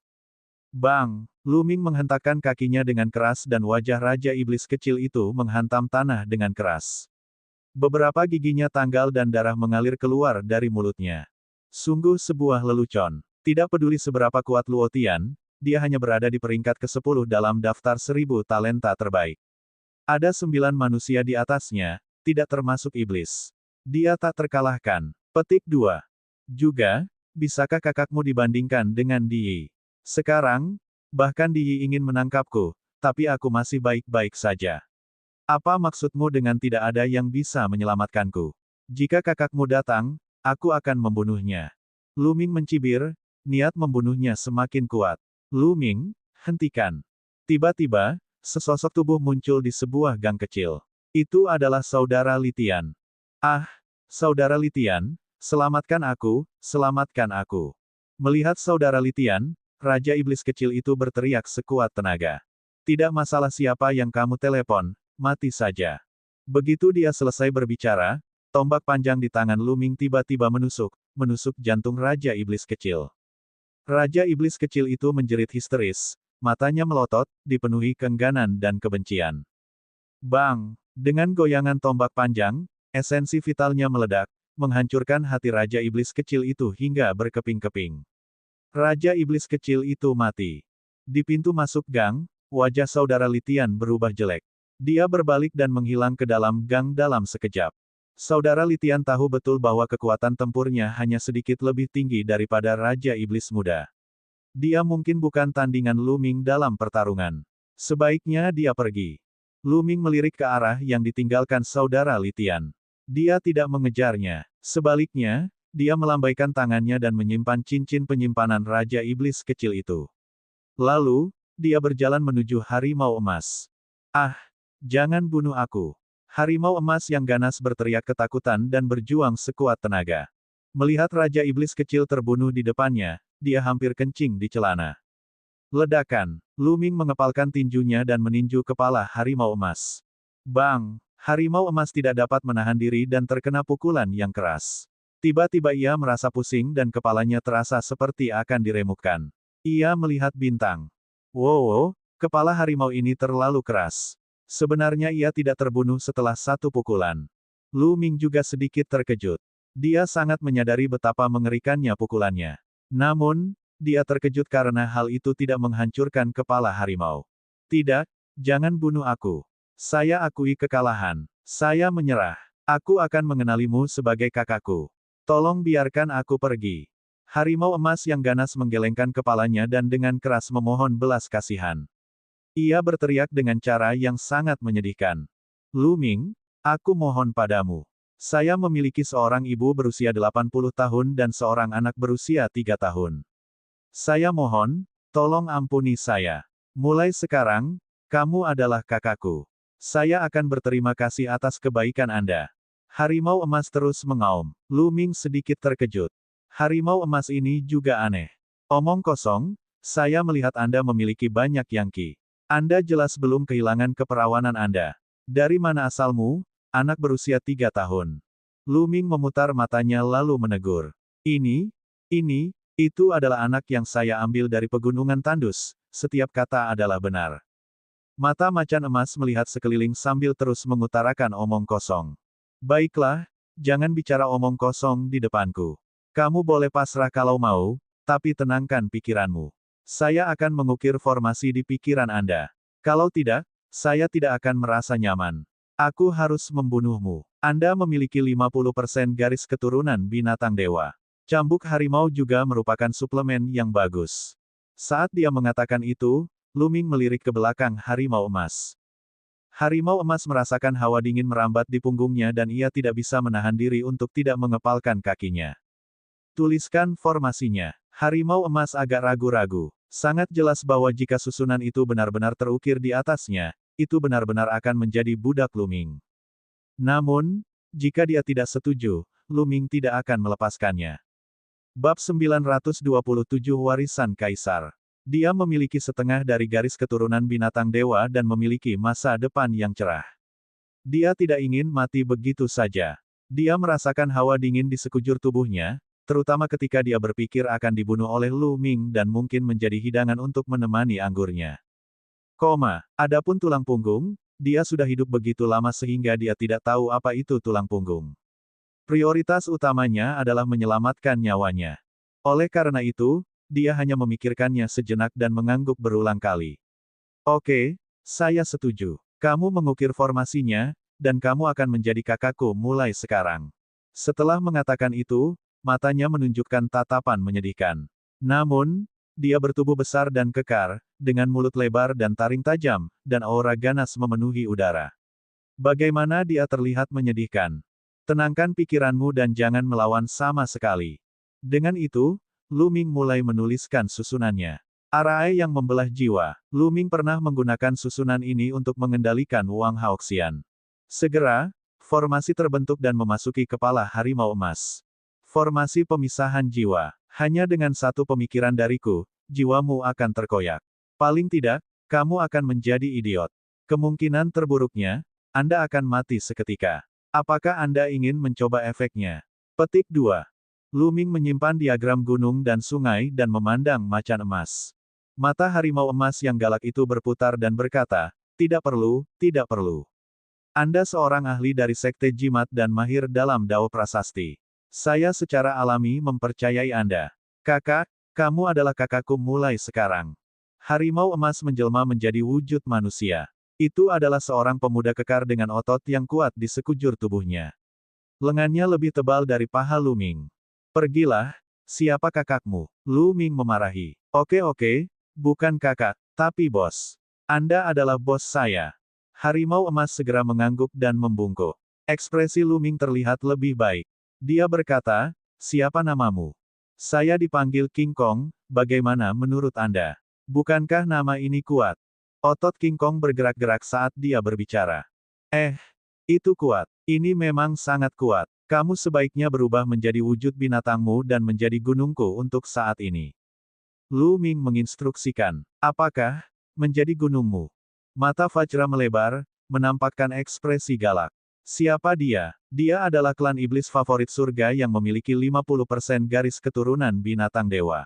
Bang! Luming menghentakkan kakinya dengan keras dan wajah Raja Iblis kecil itu menghantam tanah dengan keras. Beberapa giginya tanggal dan darah mengalir keluar dari mulutnya. Sungguh sebuah lelucon. Tidak peduli seberapa kuat Luo Tian, dia hanya berada di peringkat ke-10 dalam daftar 1000 talenta terbaik. Ada 9 manusia di atasnya, tidak termasuk iblis. Dia tak terkalahkan. Petik 2. Juga, bisakah kakakmu dibandingkan dengan Di? Sekarang, bahkan Di ingin menangkapku, tapi aku masih baik-baik saja. Apa maksudmu dengan tidak ada yang bisa menyelamatkanku? Jika kakakmu datang, aku akan membunuhnya. Luming mencibir, niat membunuhnya semakin kuat. Luming, hentikan. Tiba-tiba, sesosok tubuh muncul di sebuah gang kecil. Itu adalah saudara Litian. Ah, saudara Litian, selamatkan aku, selamatkan aku. Melihat saudara Litian, Raja Iblis kecil itu berteriak sekuat tenaga. Tidak masalah siapa yang kamu telepon, mati saja. Begitu dia selesai berbicara, tombak panjang di tangan Luming tiba-tiba menusuk jantung Raja Iblis kecil. Raja Iblis kecil itu menjerit histeris. Matanya melotot, dipenuhi keengganan dan kebencian. Bang! Dengan goyangan tombak panjang, esensi vitalnya meledak, menghancurkan hati Raja Iblis kecil itu hingga berkeping-keping. Raja Iblis kecil itu mati. Di pintu masuk gang, wajah saudara Litian berubah jelek. Dia berbalik dan menghilang ke dalam gang dalam sekejap. Saudara Litian tahu betul bahwa kekuatan tempurnya hanya sedikit lebih tinggi daripada Raja Iblis muda. Dia mungkin bukan tandingan Luming dalam pertarungan. Sebaiknya dia pergi. Luming melirik ke arah yang ditinggalkan saudara Litian. Dia tidak mengejarnya. Sebaliknya, dia melambaikan tangannya dan menyimpan cincin penyimpanan Raja Iblis kecil itu. Lalu, dia berjalan menuju harimau emas. Ah, jangan bunuh aku. Harimau emas yang ganas berteriak ketakutan dan berjuang sekuat tenaga. Melihat Raja Iblis kecil terbunuh di depannya, dia hampir kencing di celana. Ledakan. Luming mengepalkan tinjunya dan meninju kepala harimau emas. Bang! Harimau emas tidak dapat menahan diri dan terkena pukulan yang keras. Tiba-tiba ia merasa pusing dan kepalanya terasa seperti akan diremukkan. Ia melihat bintang. Wow, kepala harimau ini terlalu keras. Sebenarnya ia tidak terbunuh setelah satu pukulan. Lu Ming juga sedikit terkejut. Dia sangat menyadari betapa mengerikannya pukulannya. Namun, dia terkejut karena hal itu tidak menghancurkan kepala harimau. Tidak, jangan bunuh aku. Saya akui kekalahan. Saya menyerah. Aku akan mengenalimu sebagai kakakku. Tolong biarkan aku pergi. Harimau emas yang ganas menggelengkan kepalanya dan dengan keras memohon belas kasihan. Ia berteriak dengan cara yang sangat menyedihkan. Lu Ming, aku mohon padamu. Saya memiliki seorang ibu berusia 80 tahun dan seorang anak berusia 3 tahun. Saya mohon, tolong ampuni saya. Mulai sekarang, kamu adalah kakakku. Saya akan berterima kasih atas kebaikan Anda. Harimau emas terus mengaum. Lu Ming sedikit terkejut. Harimau emas ini juga aneh. Omong kosong, saya melihat Anda memiliki banyak yangki. Anda jelas belum kehilangan keperawanan Anda. Dari mana asalmu, anak berusia 3 tahun? Lu Ming memutar matanya lalu menegur. Itu adalah anak yang saya ambil dari pegunungan tandus, setiap kata adalah benar. Mata macan emas melihat sekeliling sambil terus mengutarakan omong kosong. Baiklah, jangan bicara omong kosong di depanku. Kamu boleh pasrah kalau mau, tapi tenangkan pikiranmu. Saya akan mengukir formasi di pikiran Anda. Kalau tidak, saya tidak akan merasa nyaman. Aku harus membunuhmu. Anda memiliki 50% garis keturunan binatang dewa. Cambuk harimau juga merupakan suplemen yang bagus. Saat dia mengatakan itu, Lu Ming melirik ke belakang harimau emas. Harimau emas merasakan hawa dingin merambat di punggungnya dan ia tidak bisa menahan diri untuk tidak mengepalkan kakinya. Tuliskan formasinya. Harimau emas agak ragu-ragu. Sangat jelas bahwa jika susunan itu benar-benar terukir di atasnya, itu benar-benar akan menjadi budak Lu Ming. Namun, jika dia tidak setuju, Lu Ming tidak akan melepaskannya. Bab 927 Warisan Kaisar. Dia memiliki setengah dari garis keturunan binatang dewa dan memiliki masa depan yang cerah. Dia tidak ingin mati begitu saja. Dia merasakan hawa dingin di sekujur tubuhnya, terutama ketika dia berpikir akan dibunuh oleh Lu Ming dan mungkin menjadi hidangan untuk menemani anggurnya. Adapun tulang punggung, dia sudah hidup begitu lama sehingga dia tidak tahu apa itu tulang punggung. Prioritas utamanya adalah menyelamatkan nyawanya. Oleh karena itu, dia hanya memikirkannya sejenak dan mengangguk berulang kali. Oke, saya setuju. Kamu mengukir formasinya, dan kamu akan menjadi kakakku mulai sekarang. Setelah mengatakan itu, matanya menunjukkan tatapan menyedihkan. Namun, dia bertubuh besar dan kekar, dengan mulut lebar dan taring tajam, dan aura ganas memenuhi udara. Bagaimana dia terlihat menyedihkan. Tenangkan pikiranmu dan jangan melawan sama sekali. Dengan itu, Lu Ming mulai menuliskan susunannya. Arai yang membelah jiwa. Lu Ming pernah menggunakan susunan ini untuk mengendalikan Wang Haoxian. Segera, formasi terbentuk dan memasuki kepala harimau emas. Formasi pemisahan jiwa. Hanya dengan satu pemikiran dariku, jiwamu akan terkoyak. Paling tidak, kamu akan menjadi idiot. Kemungkinan terburuknya, Anda akan mati seketika. Apakah Anda ingin mencoba efeknya? Petik 2. Lu Ming menyimpan diagram gunung dan sungai dan memandang macan emas. Mata harimau emas yang galak itu berputar dan berkata, tidak perlu, tidak perlu. Anda seorang ahli dari sekte jimat dan mahir dalam Dao Prasasti. Saya secara alami mempercayai Anda. Kakak, kamu adalah kakakku mulai sekarang. Harimau emas menjelma menjadi wujud manusia. Itu adalah seorang pemuda kekar dengan otot yang kuat di sekujur tubuhnya. Lengannya lebih tebal dari paha Lu Ming. Pergilah, siapa kakakmu? Lu Ming memarahi. Oke, bukan kakak, tapi bos. Anda adalah bos saya. Harimau emas segera mengangguk dan membungkuk. Ekspresi Lu Ming terlihat lebih baik. Dia berkata, siapa namamu? Saya dipanggil King Kong, bagaimana menurut Anda? Bukankah nama ini kuat? Otot King Kong bergerak-gerak saat dia berbicara. Itu kuat. Ini memang sangat kuat. Kamu sebaiknya berubah menjadi wujud binatangmu dan menjadi gunungku untuk saat ini. Lu Ming menginstruksikan. Apakah menjadi gunungmu? Mata Vajra melebar, menampakkan ekspresi galak. Siapa dia? Dia adalah klan iblis favorit surga yang memiliki 50% garis keturunan binatang dewa.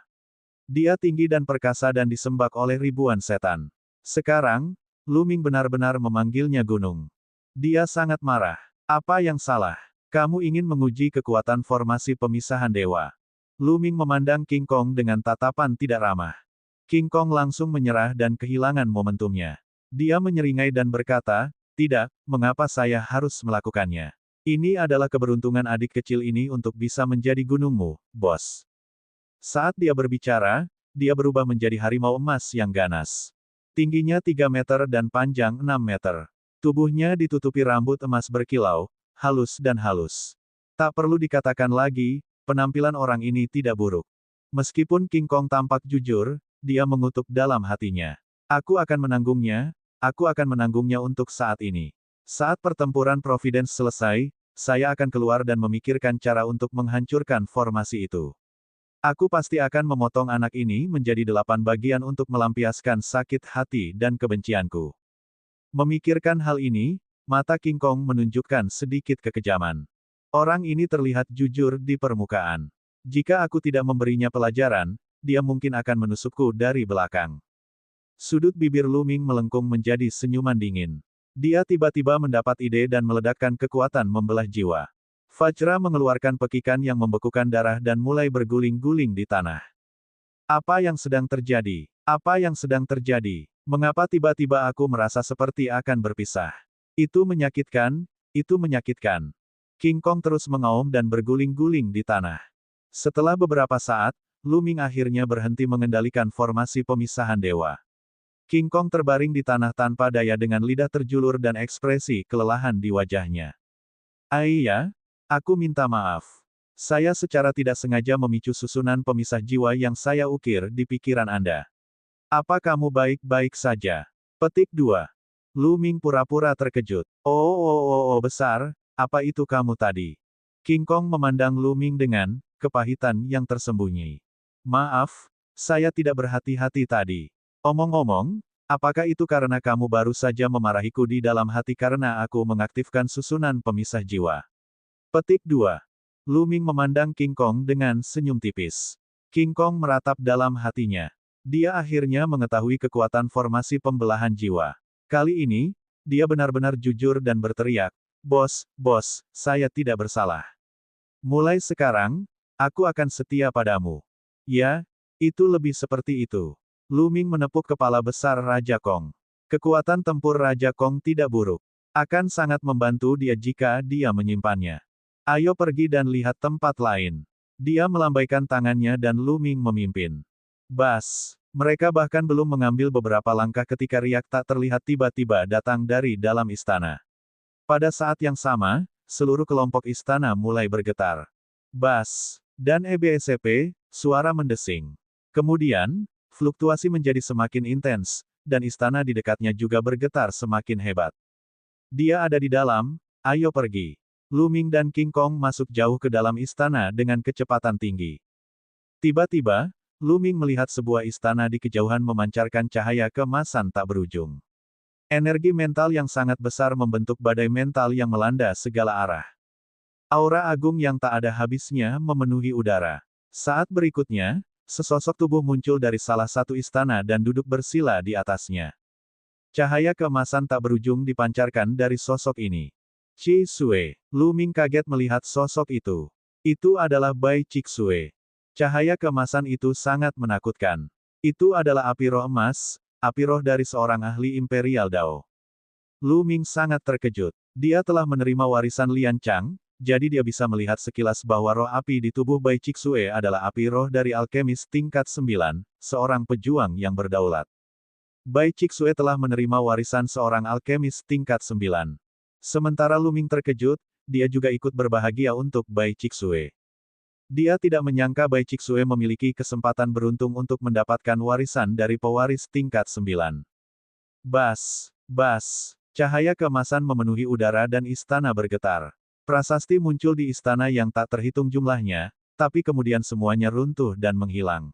Dia tinggi dan perkasa dan disembah oleh ribuan setan. Sekarang, Lu Ming benar-benar memanggilnya gunung. Dia sangat marah. Apa yang salah? Kamu ingin menguji kekuatan formasi pemisahan dewa. Lu Ming memandang King Kong dengan tatapan tidak ramah. King Kong langsung menyerah dan kehilangan momentumnya. Dia menyeringai dan berkata, "Tidak, mengapa saya harus melakukannya? Ini adalah keberuntungan adik kecil ini untuk bisa menjadi gunungmu, bos." Saat dia berbicara, dia berubah menjadi harimau emas yang ganas. Tingginya 3 meter dan panjang 6 meter. Tubuhnya ditutupi rambut emas berkilau, halus dan halus. Tak perlu dikatakan lagi, penampilan orang ini tidak buruk. Meskipun King Kong tampak jujur, dia mengutuk dalam hatinya. Aku akan menanggungnya untuk saat ini. Saat pertempuran Providence selesai, saya akan keluar dan memikirkan cara untuk menghancurkan formasi itu. Aku pasti akan memotong anak ini menjadi 8 bagian untuk melampiaskan sakit hati dan kebencianku. Memikirkan hal ini, mata King Kong menunjukkan sedikit kekejaman. Orang ini terlihat jujur di permukaan. Jika aku tidak memberinya pelajaran, dia mungkin akan menusukku dari belakang. Sudut bibir Lu Ming melengkung menjadi senyuman dingin. Dia tiba-tiba mendapat ide dan meledakkan kekuatan membelah jiwa. Vajra mengeluarkan pekikan yang membekukan darah dan mulai berguling-guling di tanah. Apa yang sedang terjadi? Apa yang sedang terjadi? Mengapa tiba-tiba aku merasa seperti akan berpisah? Itu menyakitkan, itu menyakitkan. King Kong terus mengaum dan berguling-guling di tanah. Setelah beberapa saat, Lu Ming akhirnya berhenti mengendalikan formasi pemisahan dewa. King Kong terbaring di tanah tanpa daya dengan lidah terjulur dan ekspresi kelelahan di wajahnya. "Aiya, aku minta maaf. Saya secara tidak sengaja memicu susunan pemisah jiwa yang saya ukir di pikiran Anda. Apa kamu baik-baik saja?" Petik 2. Lu Ming pura-pura terkejut. Oh, besar, apa itu kamu tadi?" King Kong memandang Lu Ming dengan kepahitan yang tersembunyi. "Maaf, saya tidak berhati-hati tadi. Omong-omong, apakah itu karena kamu baru saja memarahiku di dalam hati karena aku mengaktifkan susunan pemisah jiwa?" Petik 2. Lu Ming memandang King Kong dengan senyum tipis. King Kong meratap dalam hatinya. Dia akhirnya mengetahui kekuatan formasi pembelahan jiwa. Kali ini, dia benar-benar jujur dan berteriak, "Bos, saya tidak bersalah. Mulai sekarang, aku akan setia padamu." "Ya, itu lebih seperti itu." Lu Ming menepuk kepala besar Raja Kong. Kekuatan tempur Raja Kong tidak buruk. Akan sangat membantu dia jika dia menyimpannya. Ayo pergi dan lihat tempat lain. Dia melambaikan tangannya dan Lu Ming memimpin. Bas! Mereka bahkan belum mengambil beberapa langkah ketika riak tak terlihat tiba-tiba datang dari dalam istana. Pada saat yang sama, seluruh kelompok istana mulai bergetar. Bas! Dan EBSP, suara mendesing. Kemudian, fluktuasi menjadi semakin intens, dan istana di dekatnya juga bergetar semakin hebat. "Dia ada di dalam, ayo pergi." Lu Ming dan King Kong masuk jauh ke dalam istana dengan kecepatan tinggi. Tiba-tiba, Lu Ming melihat sebuah istana di kejauhan memancarkan cahaya keemasan tak berujung. Energi mental yang sangat besar membentuk badai mental yang melanda segala arah. Aura agung yang tak ada habisnya memenuhi udara. Saat berikutnya, sesosok tubuh muncul dari salah satu istana dan duduk bersila di atasnya. Cahaya keemasan tak berujung dipancarkan dari sosok ini. Chi Sui. Lu Ming kaget melihat sosok itu. Itu adalah Bai Chixue. Cahaya keemasan itu sangat menakutkan. Itu adalah api roh emas, api roh dari seorang ahli Imperial Dao. Lu Ming sangat terkejut. Dia telah menerima warisan Lian Chang, jadi dia bisa melihat sekilas bahwa roh api di tubuh Bai Chixue adalah api roh dari alkemis tingkat 9, seorang pejuang yang berdaulat. Bai Chixue telah menerima warisan seorang alkemis tingkat 9. Sementara Lu Ming terkejut, dia juga ikut berbahagia untuk Bai Chixue. Dia tidak menyangka Bai Chixue memiliki kesempatan beruntung untuk mendapatkan warisan dari pewaris tingkat 9. Bas! Cahaya keemasan memenuhi udara dan istana bergetar. Prasasti muncul di istana yang tak terhitung jumlahnya, tapi kemudian semuanya runtuh dan menghilang.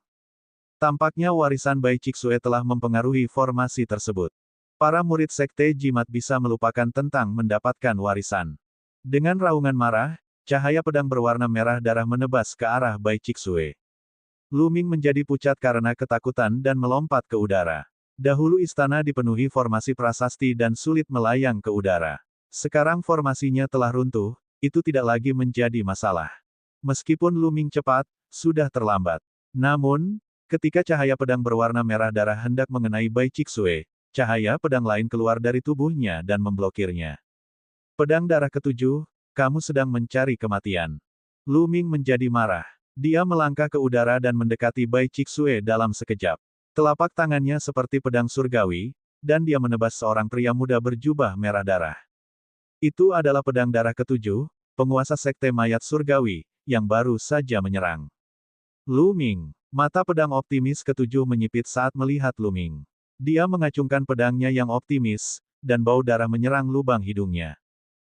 Tampaknya warisan Bai Chixue telah mempengaruhi formasi tersebut. Para murid Sekte Jimat bisa melupakan tentang mendapatkan warisan. Dengan raungan marah, cahaya pedang berwarna merah darah menebas ke arah Bai Chixue. Lu Ming menjadi pucat karena ketakutan dan melompat ke udara. Dahulu istana dipenuhi formasi prasasti dan sulit melayang ke udara. Sekarang formasinya telah runtuh, itu tidak lagi menjadi masalah. Meskipun Lu Ming cepat, sudah terlambat. Namun, ketika cahaya pedang berwarna merah darah hendak mengenai Bai Chixue, cahaya pedang lain keluar dari tubuhnya dan memblokirnya. Pedang darah ketujuh, kamu sedang mencari kematian. Lu Ming menjadi marah. Dia melangkah ke udara dan mendekati Bai Chixue dalam sekejap. Telapak tangannya seperti pedang surgawi, dan dia menebas seorang pria muda berjubah merah darah. Itu adalah pedang darah ketujuh, penguasa sekte mayat surgawi, yang baru saja menyerang. Lu Ming. Mata pedang optimis ketujuh menyipit saat melihat Lu Ming. Dia mengacungkan pedangnya yang optimis, dan bau darah menyerang lubang hidungnya.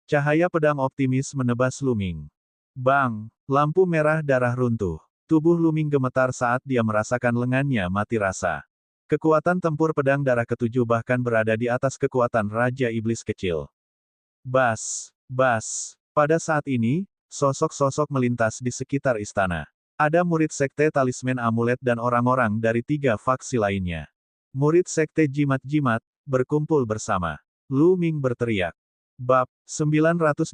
Cahaya pedang optimis menebas Lu Ming. Bang! Lampu merah darah runtuh. Tubuh Lu Ming gemetar saat dia merasakan lengannya mati rasa. Kekuatan tempur pedang darah ketujuh bahkan berada di atas kekuatan Raja Iblis kecil. Bas! Bas! Pada saat ini, sosok-sosok melintas di sekitar istana. Ada murid sekte talisman amulet dan orang-orang dari 3 faksi lainnya. Murid sekte jimat-jimat, berkumpul bersama. Lu Ming berteriak. Bab 928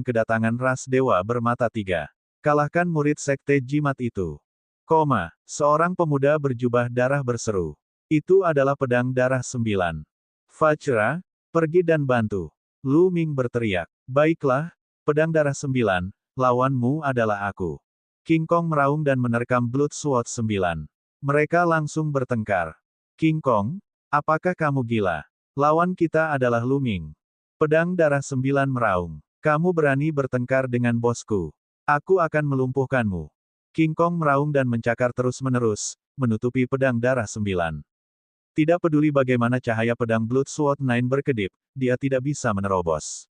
Kedatangan Ras Dewa Bermata 3. Kalahkan murid sekte jimat itu. Seorang pemuda berjubah darah berseru. Itu adalah pedang darah 9. Fajra, pergi dan bantu. Lu Ming berteriak. Baiklah, pedang darah 9, lawanmu adalah aku. King Kong meraung dan menerkam Blood Sword 9. Mereka langsung bertengkar. King Kong, apakah kamu gila? Lawan kita adalah Lu Ming. Pedang darah 9 meraung. Kamu berani bertengkar dengan bosku. Aku akan melumpuhkanmu. King Kong meraung dan mencakar terus-menerus, menutupi pedang darah 9. Tidak peduli bagaimana cahaya pedang Blood Sword 9 berkedip, dia tidak bisa menerobos.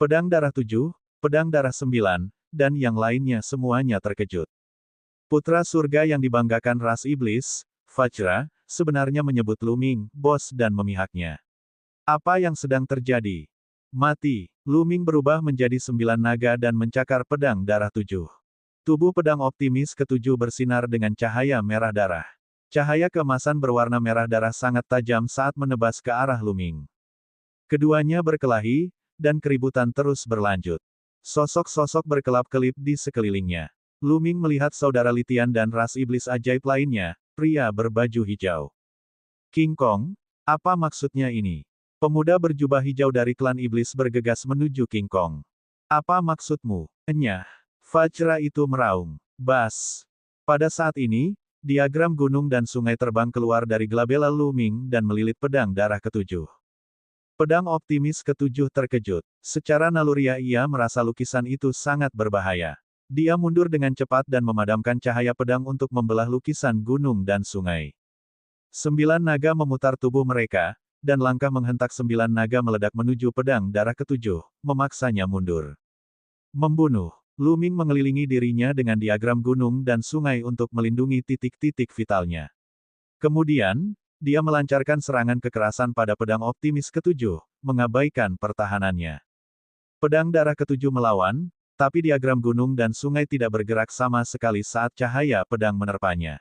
Pedang darah 7, pedang darah 9, dan yang lainnya semuanya terkejut. Putra surga yang dibanggakan ras iblis, Fajra, sebenarnya menyebut Lu Ming, bos dan memihaknya. Apa yang sedang terjadi? Mati. Lu Ming berubah menjadi 9 naga dan mencakar pedang darah 7. Tubuh pedang optimis ketujuh bersinar dengan cahaya merah darah. Cahaya keemasan berwarna merah darah sangat tajam saat menebas ke arah Lu Ming. Keduanya berkelahi, dan keributan terus berlanjut. Sosok-sosok berkelap-kelip di sekelilingnya. Lu Ming melihat saudara Litian dan ras iblis ajaib lainnya, pria berbaju hijau. King Kong, apa maksudnya ini? Pemuda berjubah hijau dari klan iblis bergegas menuju King Kong. Apa maksudmu? Enyah. Fajra itu meraung. Bas. Pada saat ini, diagram gunung dan sungai terbang keluar dari gelabela Lu Ming dan melilit pedang darah ketujuh. Pedang optimis ketujuh terkejut. Secara naluriah ia merasa lukisan itu sangat berbahaya. Dia mundur dengan cepat dan memadamkan cahaya pedang untuk membelah lukisan gunung dan sungai. 9 naga memutar tubuh mereka, dan langkah menghentak 9 naga meledak menuju pedang darah ketujuh, memaksanya mundur. Membunuh. Lu Ming mengelilingi dirinya dengan diagram gunung dan sungai untuk melindungi titik-titik vitalnya. Kemudian, dia melancarkan serangan kekerasan pada pedang optimis ketujuh, mengabaikan pertahanannya. Pedang darah ketujuh melawan, tapi diagram gunung dan sungai tidak bergerak sama sekali saat cahaya pedang menerpanya.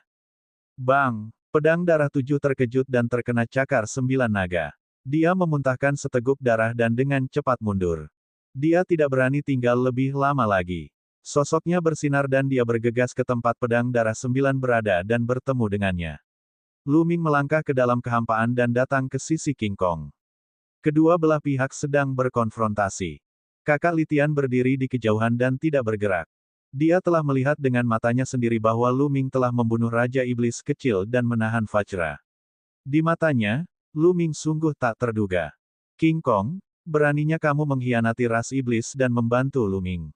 Bang! Pedang darah 7 terkejut dan terkena cakar 9 naga. Dia memuntahkan seteguk darah dan dengan cepat mundur. Dia tidak berani tinggal lebih lama lagi. Sosoknya bersinar dan dia bergegas ke tempat pedang darah 9 berada dan bertemu dengannya. Lu Ming melangkah ke dalam kehampaan dan datang ke sisi King Kong. Kedua belah pihak sedang berkonfrontasi. Kakak Litian berdiri di kejauhan dan tidak bergerak. Dia telah melihat dengan matanya sendiri bahwa Lu Ming telah membunuh Raja Iblis kecil dan menahan Fajra. Di matanya, Lu Ming sungguh tak terduga. King Kong, beraninya kamu mengkhianati ras iblis dan membantu Lu Ming.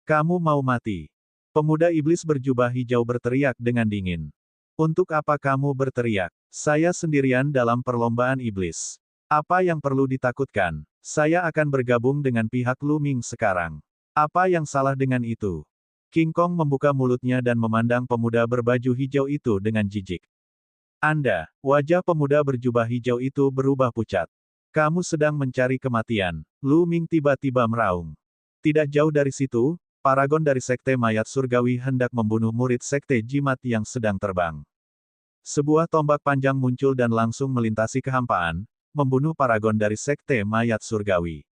Kamu mau mati. Pemuda iblis berjubah hijau berteriak dengan dingin. Untuk apa kamu berteriak? Saya sendirian dalam perlombaan iblis. Apa yang perlu ditakutkan? Saya akan bergabung dengan pihak Lu Ming sekarang. Apa yang salah dengan itu? King Kong membuka mulutnya dan memandang pemuda berbaju hijau itu dengan jijik. Anda, wajah pemuda berjubah hijau itu berubah pucat. Kamu sedang mencari kematian. Lu Ming tiba-tiba meraung. Tidak jauh dari situ, paragon dari Sekte Mayat Surgawi hendak membunuh murid Sekte Jimat yang sedang terbang. Sebuah tombak panjang muncul dan langsung melintasi kehampaan, membunuh paragon dari Sekte Mayat Surgawi.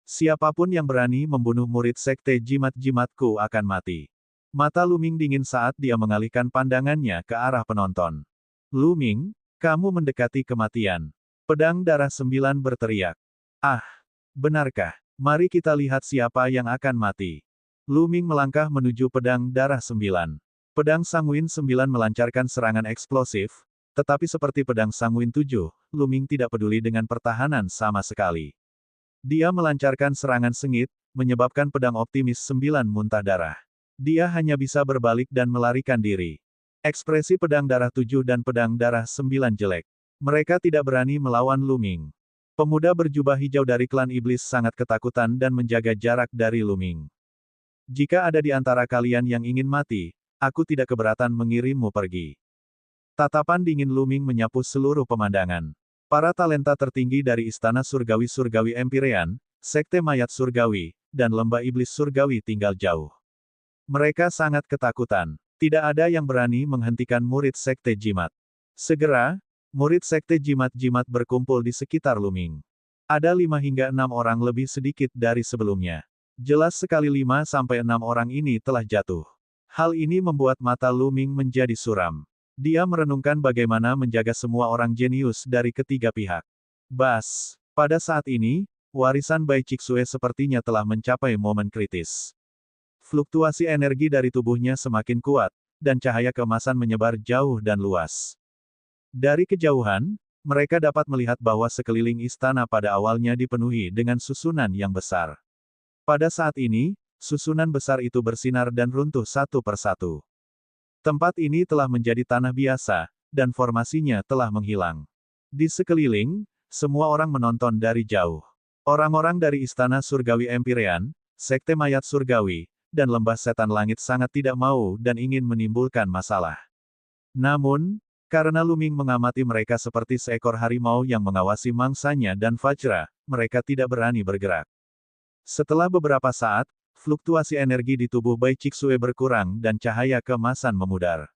Siapapun yang berani membunuh murid Sekte Jimat-Jimatku akan mati. Mata Lu Ming dingin saat dia mengalihkan pandangannya ke arah penonton. Lu Ming, kamu mendekati kematian. Pedang Darah 9 berteriak. Ah, benarkah? Mari kita lihat siapa yang akan mati. Lu Ming melangkah menuju Pedang Darah 9. Pedang Sanguin 9 melancarkan serangan eksplosif, tetapi seperti Pedang Sanguin 7, Lu Ming tidak peduli dengan pertahanan sama sekali. Dia melancarkan serangan sengit, menyebabkan Pedang Optimis 9 muntah darah. Dia hanya bisa berbalik dan melarikan diri. Ekspresi Pedang Darah 7 dan Pedang Darah 9 jelek. Mereka tidak berani melawan Lu Ming. Pemuda berjubah hijau dari klan iblis sangat ketakutan dan menjaga jarak dari Lu Ming. Jika ada di antara kalian yang ingin mati, aku tidak keberatan mengirimmu pergi. Tatapan dingin Lu Ming menyapu seluruh pemandangan. Para talenta tertinggi dari Istana Surgawi-Surgawi Empyrean, Sekte Mayat Surgawi, dan Lembah Iblis Surgawi tinggal jauh. Mereka sangat ketakutan. Tidak ada yang berani menghentikan murid Sekte Jimat. Segera, murid Sekte Jimat-Jimat berkumpul di sekitar Lu Ming. Ada 5 hingga 6 orang lebih sedikit dari sebelumnya. Jelas sekali 5-6 orang ini telah jatuh. Hal ini membuat mata Lu Ming menjadi suram. Dia merenungkan bagaimana menjaga semua orang jenius dari ketiga pihak. Bas, pada saat ini, warisan Bai Chixue sepertinya telah mencapai momen kritis. Fluktuasi energi dari tubuhnya semakin kuat, dan cahaya keemasan menyebar jauh dan luas. Dari kejauhan, mereka dapat melihat bahwa sekeliling istana pada awalnya dipenuhi dengan susunan yang besar. Pada saat ini, susunan besar itu bersinar dan runtuh satu persatu. Tempat ini telah menjadi tanah biasa, dan formasinya telah menghilang. Di sekeliling, semua orang menonton dari jauh. Orang-orang dari Istana Surgawi Empyrean, Sekte Mayat Surgawi, dan Lembah Setan Langit sangat tidak mau dan ingin menimbulkan masalah. Namun, karena Lu Ming mengamati mereka seperti seekor harimau yang mengawasi mangsanya dan Vajra, mereka tidak berani bergerak. Setelah beberapa saat, fluktuasi energi di tubuh Bai Chixue berkurang dan cahaya keemasan memudar.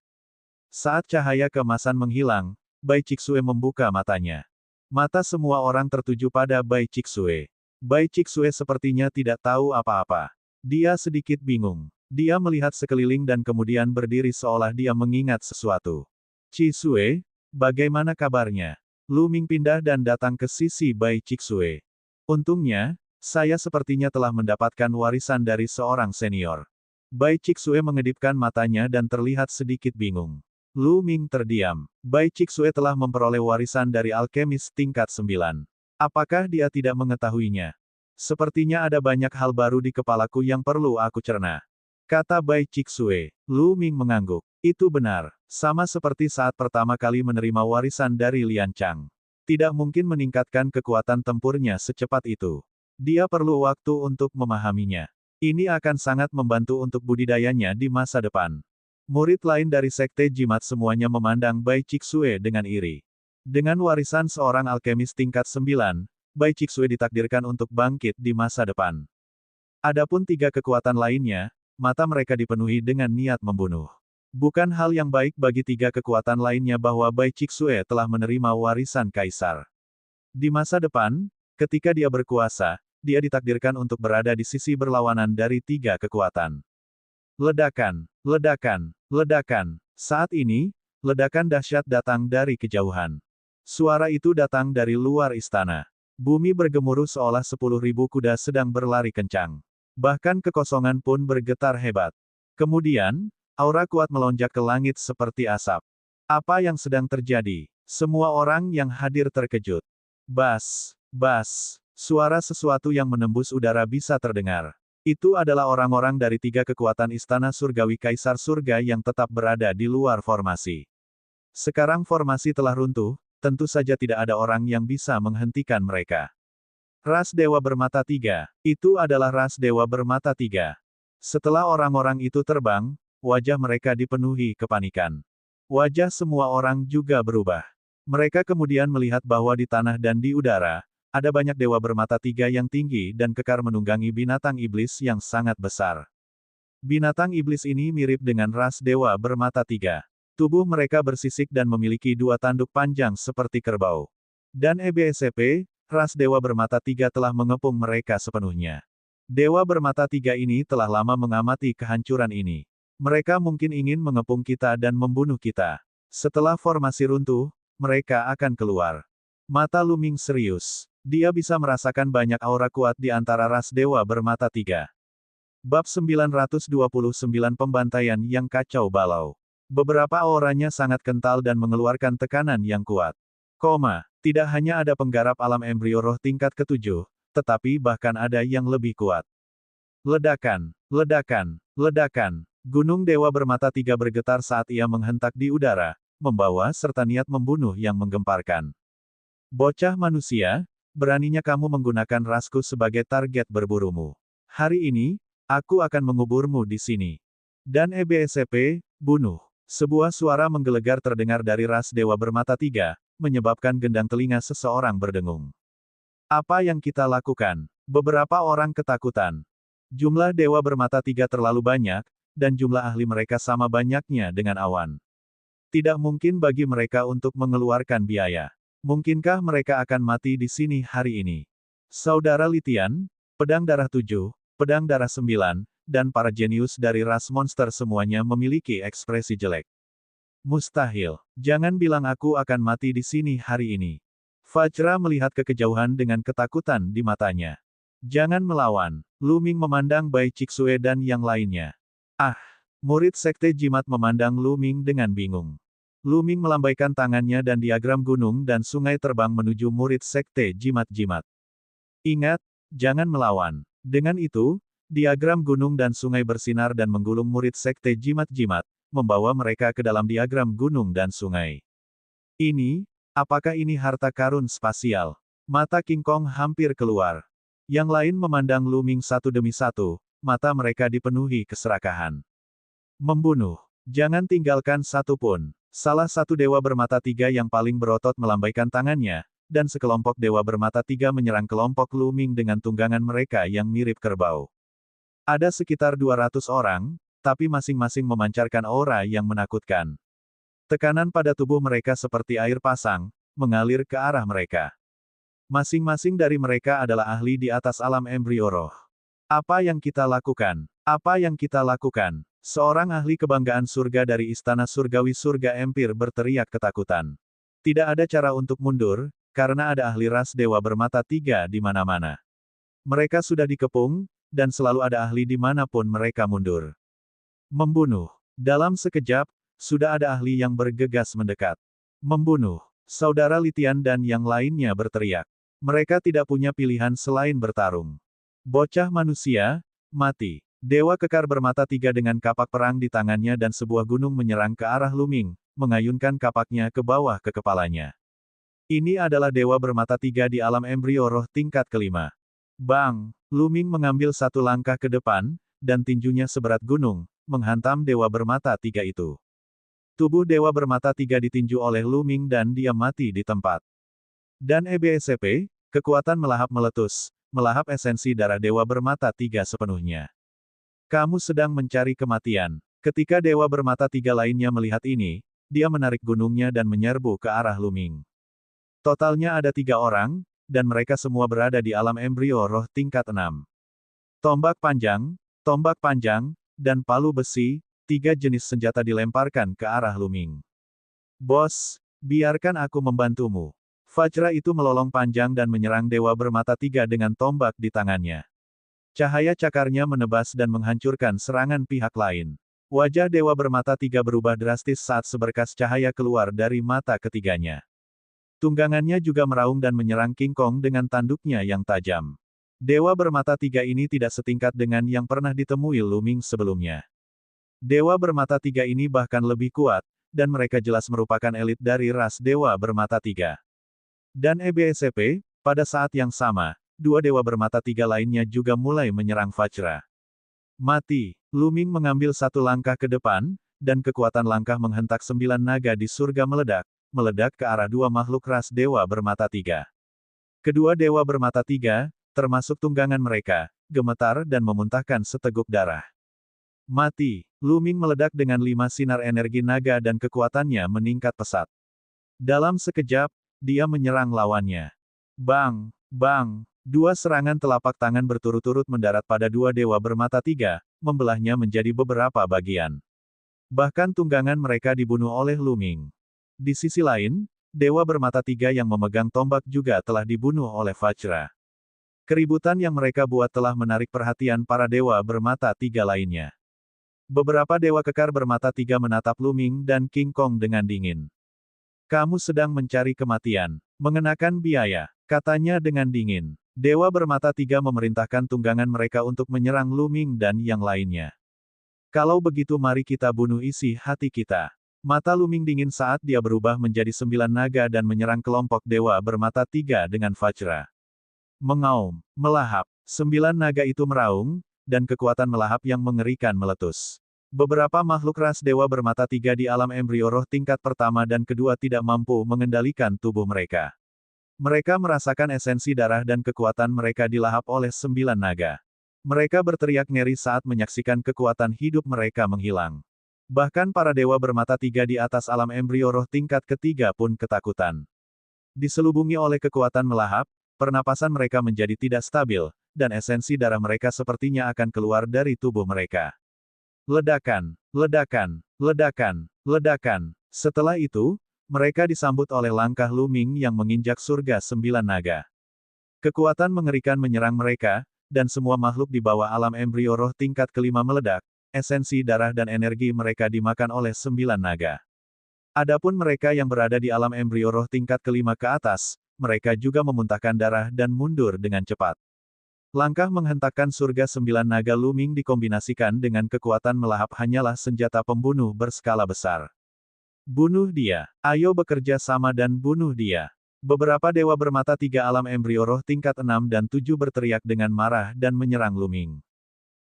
Saat cahaya keemasan menghilang, Bai Chixue membuka matanya. Mata semua orang tertuju pada Bai Chixue. Bai Chixue sepertinya tidak tahu apa-apa. Dia sedikit bingung. Dia melihat sekeliling dan kemudian berdiri seolah dia mengingat sesuatu. Chixue, bagaimana kabarnya? Lu Ming pindah dan datang ke sisi Bai Chixue. Untungnya, saya sepertinya telah mendapatkan warisan dari seorang senior. Bai Chixue mengedipkan matanya dan terlihat sedikit bingung. Lu Ming terdiam. Bai Chixue telah memperoleh warisan dari alkemis tingkat 9. Apakah dia tidak mengetahuinya? Sepertinya ada banyak hal baru di kepalaku yang perlu aku cerna. Kata Bai Chixue. Lu Ming mengangguk. Itu benar. Sama seperti saat pertama kali menerima warisan dari Lian Chang. Tidak mungkin meningkatkan kekuatan tempurnya secepat itu. Dia perlu waktu untuk memahaminya. Ini akan sangat membantu untuk budidayanya di masa depan. Murid lain dari Sekte Jimat semuanya memandang Bai Chixue dengan iri. Dengan warisan seorang alkemis tingkat 9, Bai Chixue ditakdirkan untuk bangkit di masa depan. Adapun 3 kekuatan lainnya, mata mereka dipenuhi dengan niat membunuh. Bukan hal yang baik bagi 3 kekuatan lainnya bahwa Bai Chixue telah menerima warisan kaisar. Di masa depan, ketika dia berkuasa, dia ditakdirkan untuk berada di sisi berlawanan dari 3 kekuatan. Ledakan, ledakan, ledakan. Saat ini, ledakan dahsyat datang dari kejauhan. Suara itu datang dari luar istana. Bumi bergemuruh seolah 10.000 kuda sedang berlari kencang. Bahkan kekosongan pun bergetar hebat. Kemudian, aura kuat melonjak ke langit seperti asap. Apa yang sedang terjadi? Semua orang yang hadir terkejut. Bas, bas. Suara sesuatu yang menembus udara bisa terdengar. Itu adalah orang-orang dari 3 kekuatan Istana Surgawi Kaisar Surga yang tetap berada di luar formasi. Sekarang formasi telah runtuh, tentu saja tidak ada orang yang bisa menghentikan mereka. Ras Dewa Bermata 3. Itu adalah ras Dewa Bermata 3. Setelah orang-orang itu terbang, wajah mereka dipenuhi kepanikan. Wajah semua orang juga berubah. Mereka kemudian melihat bahwa di tanah dan di udara, ada banyak dewa bermata tiga yang tinggi dan kekar menunggangi binatang iblis yang sangat besar. Binatang iblis ini mirip dengan ras dewa bermata tiga. Tubuh mereka bersisik dan memiliki dua tanduk panjang seperti kerbau. Dan EBSCP, ras dewa bermata tiga telah mengepung mereka sepenuhnya. Dewa bermata tiga ini telah lama mengamati kehancuran ini. Mereka mungkin ingin mengepung kita dan membunuh kita. Setelah formasi runtuh, mereka akan keluar. Mata Luming serius. Dia bisa merasakan banyak aura kuat di antara ras dewa bermata tiga. Bab 929 Pembantaian yang kacau balau. Beberapa auranya sangat kental dan mengeluarkan tekanan yang kuat. Tidak hanya ada penggarap alam embrio roh tingkat ketujuh, tetapi bahkan ada yang lebih kuat. Ledakan, ledakan, ledakan. Gunung Dewa Bermata Tiga bergetar saat ia menghentak di udara, membawa serta niat membunuh yang menggemparkan. Bocah manusia, beraninya kamu menggunakan rasku sebagai target berburumu. Hari ini, aku akan menguburmu di sini. Dan EBSCP, bunuh. Sebuah suara menggelegar terdengar dari ras Dewa Bermata Tiga, menyebabkan gendang telinga seseorang berdengung. Apa yang kita lakukan? Beberapa orang ketakutan. Jumlah Dewa Bermata Tiga terlalu banyak, dan jumlah ahli mereka sama banyaknya dengan awan. Tidak mungkin bagi mereka untuk mengeluarkan biaya. Mungkinkah mereka akan mati di sini hari ini? Saudara Litian, Pedang Darah 7, Pedang Darah 9, dan para jenius dari ras monster semuanya memiliki ekspresi jelek. Mustahil. Jangan bilang aku akan mati di sini hari ini. Fajra melihat ke kejauhan dengan ketakutan di matanya. Jangan melawan. Luming memandang Bai Cixue dan yang lainnya. Murid Sekte Jimat memandang Luming dengan bingung. Luming melambaikan tangannya dan diagram gunung dan sungai terbang menuju murid Sekte Jimat-Jimat. Ingat, jangan melawan. Dengan itu, diagram gunung dan sungai bersinar dan menggulung murid Sekte Jimat-Jimat, membawa mereka ke dalam diagram gunung dan sungai. Apakah ini harta karun spasial? Mata King Kong hampir keluar. Yang lain memandang Luming satu demi satu, mata mereka dipenuhi keserakahan. Membunuh. Jangan tinggalkan satu pun. Salah satu dewa bermata tiga yang paling berotot melambaikan tangannya, dan sekelompok dewa bermata tiga menyerang kelompok Luming dengan tunggangan mereka yang mirip kerbau. Ada sekitar 200 orang, tapi masing-masing memancarkan aura yang menakutkan. Tekanan pada tubuh mereka seperti air pasang, mengalir ke arah mereka. Masing-masing dari mereka adalah ahli di atas alam embrio roh. Apa yang kita lakukan? Apa yang kita lakukan? Seorang ahli kebanggaan surga dari istana surgawi surga Empir berteriak ketakutan. Tidak ada cara untuk mundur, karena ada ahli ras dewa bermata tiga di mana-mana. Mereka sudah dikepung, dan selalu ada ahli di manapun mereka mundur. Membunuh. Dalam sekejap, sudah ada ahli yang bergegas mendekat. Membunuh. Saudara Litian dan yang lainnya berteriak. Mereka tidak punya pilihan selain bertarung. Bocah manusia, mati. Dewa kekar bermata tiga dengan kapak perang di tangannya dan sebuah gunung menyerang ke arah Luming, mengayunkan kapaknya ke bawah ke kepalanya. Ini adalah dewa bermata tiga di alam embrio roh tingkat kelima. Bang! Luming mengambil satu langkah ke depan, dan tinjunya seberat gunung, menghantam dewa bermata tiga itu. Tubuh dewa bermata tiga ditinju oleh Luming dan dia mati di tempat. Dan EBSCP, kekuatan melahap meletus, melahap esensi darah dewa bermata tiga sepenuhnya. Kamu sedang mencari kematian. Ketika dewa bermata tiga lainnya melihat ini, dia menarik gunungnya dan menyerbu ke arah Luming. Totalnya ada 3 orang, dan mereka semua berada di alam embrio roh tingkat 6. Tombak panjang, dan palu besi, 3 jenis senjata dilemparkan ke arah Luming. Bos, biarkan aku membantumu. Fajra itu melolong panjang dan menyerang dewa bermata tiga dengan tombak di tangannya. Cahaya cakarnya menebas dan menghancurkan serangan pihak lain. Wajah dewa bermata tiga berubah drastis saat seberkas cahaya keluar dari mata ketiganya. Tunggangannya juga meraung dan menyerang King Kong dengan tanduknya yang tajam. Dewa bermata tiga ini tidak setingkat dengan yang pernah ditemui Luming sebelumnya. Dewa bermata tiga ini bahkan lebih kuat, dan mereka jelas merupakan elit dari ras dewa bermata tiga. Dan EBSCP, pada saat yang sama, 2 dewa bermata tiga lainnya juga mulai menyerang Fajra. Mati. Luming mengambil satu langkah ke depan, dan kekuatan langkah menghentak 9 naga di surga meledak ke arah dua makhluk ras dewa bermata tiga. Kedua dewa bermata tiga, termasuk tunggangan mereka, gemetar dan memuntahkan seteguk darah. Mati, Lu Ming meledak dengan 5 sinar energi naga dan kekuatannya meningkat pesat. Dalam sekejap, dia menyerang lawannya. Bang, bang, dua serangan telapak tangan berturut-turut mendarat pada dua dewa bermata tiga, membelahnya menjadi beberapa bagian. Bahkan tunggangan mereka dibunuh oleh Lu Ming. Di sisi lain, dewa bermata tiga yang memegang tombak juga telah dibunuh oleh Vajra. Keributan yang mereka buat telah menarik perhatian para dewa bermata tiga lainnya. Beberapa dewa kekar bermata tiga menatap Lu Ming dan King Kong dengan dingin. Kamu sedang mencari kematian, mengenakan biaya, katanya dengan dingin. Dewa bermata tiga memerintahkan tunggangan mereka untuk menyerang Lu Ming dan yang lainnya. Kalau begitu mari kita bunuh isi hati kita. Mata Lu Ming dingin saat dia berubah menjadi 9 naga dan menyerang kelompok dewa bermata tiga dengan Vajra. Mengaum, melahap, 9 naga itu meraung, dan kekuatan melahap yang mengerikan meletus. Beberapa makhluk ras dewa bermata tiga di alam embrio roh tingkat pertama dan kedua tidak mampu mengendalikan tubuh mereka. Mereka merasakan esensi darah dan kekuatan mereka dilahap oleh 9 naga. Mereka berteriak ngeri saat menyaksikan kekuatan hidup mereka menghilang. Bahkan para dewa bermata tiga di atas alam embrio roh tingkat ketiga pun ketakutan. Diselubungi oleh kekuatan melahap, pernapasan mereka menjadi tidak stabil, dan esensi darah mereka sepertinya akan keluar dari tubuh mereka. Ledakan, ledakan, ledakan, ledakan. Setelah itu, mereka disambut oleh langkah Lu Ming yang menginjak surga 9 naga. Kekuatan mengerikan menyerang mereka, dan semua makhluk di bawah alam embrio roh tingkat kelima meledak, esensi darah dan energi mereka dimakan oleh 9 naga. Adapun mereka yang berada di alam embrio roh tingkat kelima ke atas, mereka juga memuntahkan darah dan mundur dengan cepat. Langkah menghentakkan surga 9 naga Lu Ming dikombinasikan dengan kekuatan melahap hanyalah senjata pembunuh berskala besar. Bunuh dia. Ayo bekerja sama dan bunuh dia. Beberapa dewa bermata tiga alam embrio roh tingkat 6 dan 7 berteriak dengan marah dan menyerang Lu Ming.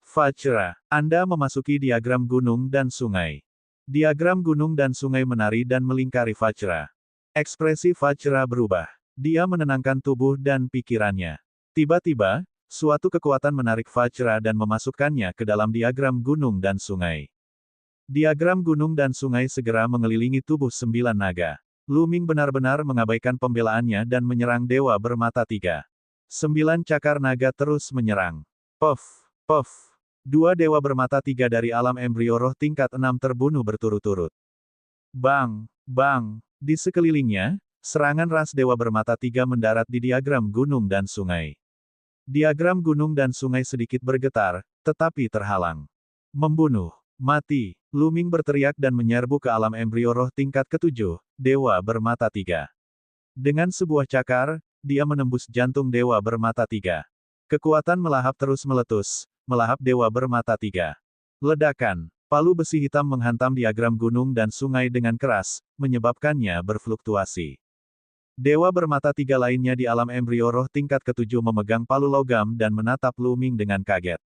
Vajra, Anda memasuki diagram gunung dan sungai. Diagram gunung dan sungai menari dan melingkari Vajra. Ekspresi Vajra berubah. Dia menenangkan tubuh dan pikirannya. Tiba-tiba, suatu kekuatan menarik Vajra dan memasukkannya ke dalam diagram gunung dan sungai. Diagram gunung dan sungai segera mengelilingi tubuh 9 naga. Lu Ming benar-benar mengabaikan pembelaannya dan menyerang dewa bermata tiga. 9 cakar naga terus menyerang. Puff, puff. Dua dewa bermata tiga dari alam embrio roh tingkat 6 terbunuh berturut-turut. Bang, bang. Di sekelilingnya, serangan ras dewa bermata tiga mendarat di diagram gunung dan sungai. Diagram gunung dan sungai sedikit bergetar, tetapi terhalang. Membunuh, mati, Lu Ming berteriak dan menyerbu ke alam embrio roh tingkat ketujuh, dewa bermata tiga. Dengan sebuah cakar, dia menembus jantung dewa bermata tiga. Kekuatan melahap terus meletus, melahap dewa bermata tiga. Ledakan, palu besi hitam menghantam diagram gunung dan sungai dengan keras, menyebabkannya berfluktuasi. Dewa bermata tiga lainnya di alam embrio roh tingkat ketujuh memegang palu logam dan menatap Lu Ming dengan kaget.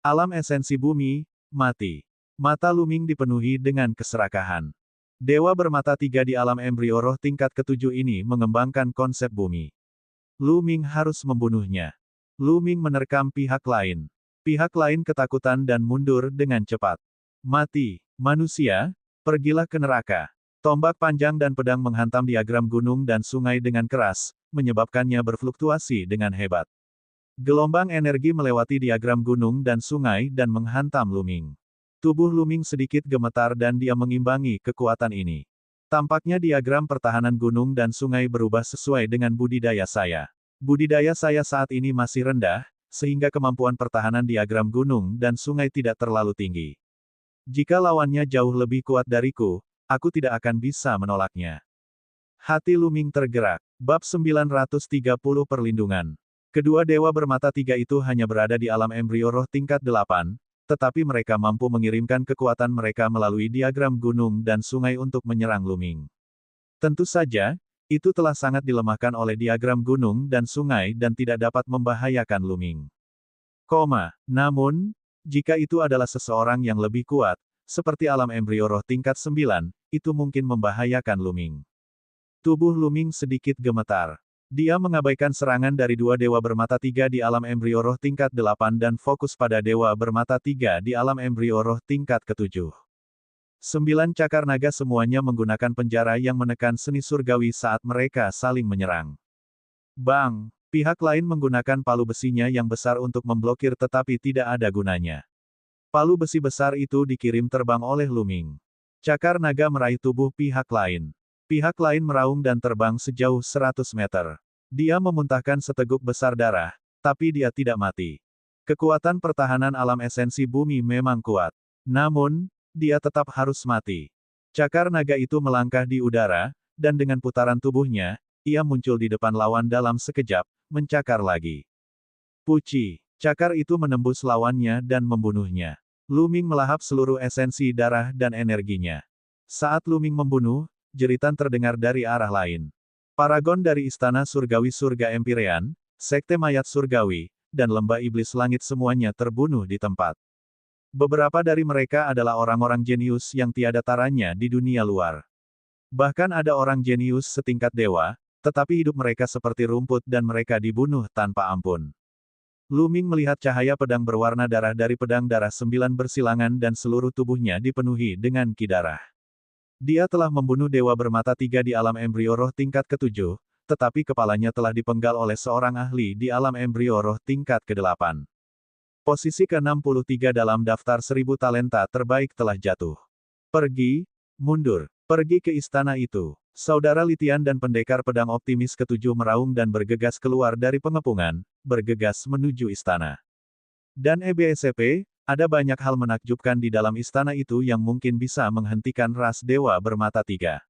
Alam esensi bumi, mati. Mata Lu Ming dipenuhi dengan keserakahan. Dewa bermata tiga di alam embrio roh tingkat ketujuh ini mengembangkan konsep bumi. Lu Ming harus membunuhnya. Lu Ming menerkam pihak lain. Pihak lain ketakutan dan mundur dengan cepat. Mati, manusia, pergilah ke neraka. Tombak panjang dan pedang menghantam diagram gunung dan sungai dengan keras, menyebabkannya berfluktuasi dengan hebat. Gelombang energi melewati diagram gunung dan sungai dan menghantam Lu Ming. Tubuh Lu Ming sedikit gemetar dan dia mengimbangi kekuatan ini. Tampaknya diagram pertahanan gunung dan sungai berubah sesuai dengan budidaya saya. Budidaya saya saat ini masih rendah, sehingga kemampuan pertahanan diagram gunung dan sungai tidak terlalu tinggi. Jika lawannya jauh lebih kuat dariku, aku tidak akan bisa menolaknya. Hati Lu Ming tergerak. Bab 930 Perlindungan. Kedua dewa bermata tiga itu hanya berada di alam embrio roh tingkat 8, tetapi mereka mampu mengirimkan kekuatan mereka melalui diagram gunung dan sungai untuk menyerang Lu Ming. Tentu saja, itu telah sangat dilemahkan oleh diagram gunung dan sungai dan tidak dapat membahayakan Lu Ming. Namun, jika itu adalah seseorang yang lebih kuat, seperti alam embrio roh tingkat 9, itu mungkin membahayakan Luming. Tubuh Luming sedikit gemetar. Dia mengabaikan serangan dari dua dewa bermata tiga di alam embrio roh tingkat 8 dan fokus pada dewa bermata tiga di alam embrio roh tingkat ke-7. 9 cakar naga semuanya menggunakan penjara yang menekan seni surgawi saat mereka saling menyerang. Bang! Pihak lain menggunakan palu besinya yang besar untuk memblokir tetapi tidak ada gunanya. Palu besi besar itu dikirim terbang oleh Luming. Cakar naga meraih tubuh pihak lain. Pihak lain meraung dan terbang sejauh 100 meter. Dia memuntahkan seteguk besar darah, tapi dia tidak mati. Kekuatan pertahanan alam esensi bumi memang kuat. Namun, dia tetap harus mati. Cakar naga itu melangkah di udara, dan dengan putaran tubuhnya, ia muncul di depan lawan dalam sekejap, mencakar lagi. Puci! Cakar itu menembus lawannya dan membunuhnya. Luming melahap seluruh esensi darah dan energinya. Saat Luming membunuh, jeritan terdengar dari arah lain. Paragon dari Istana Surgawi Surga Empyrean, Sekte Mayat Surgawi, dan Lembah Iblis Langit semuanya terbunuh di tempat. Beberapa dari mereka adalah orang-orang jenius yang tiada taranya di dunia luar. Bahkan ada orang jenius setingkat dewa, tetapi hidup mereka seperti rumput dan mereka dibunuh tanpa ampun. Luming melihat cahaya pedang berwarna darah dari pedang darah 9 bersilangan dan seluruh tubuhnya dipenuhi dengan ki darah. Dia telah membunuh dewa bermata tiga di alam embrio roh tingkat ke-7, tetapi kepalanya telah dipenggal oleh seorang ahli di alam embrio roh tingkat ke-8. Posisi ke-63 dalam daftar 1000 talenta terbaik telah jatuh. Pergi, mundur, pergi ke istana itu. Saudara Litian dan pendekar pedang optimis ke-7 meraung dan bergegas keluar dari pengepungan, bergegas menuju istana. Dan EBSCP, ada banyak hal menakjubkan di dalam istana itu yang mungkin bisa menghentikan ras dewa bermata tiga.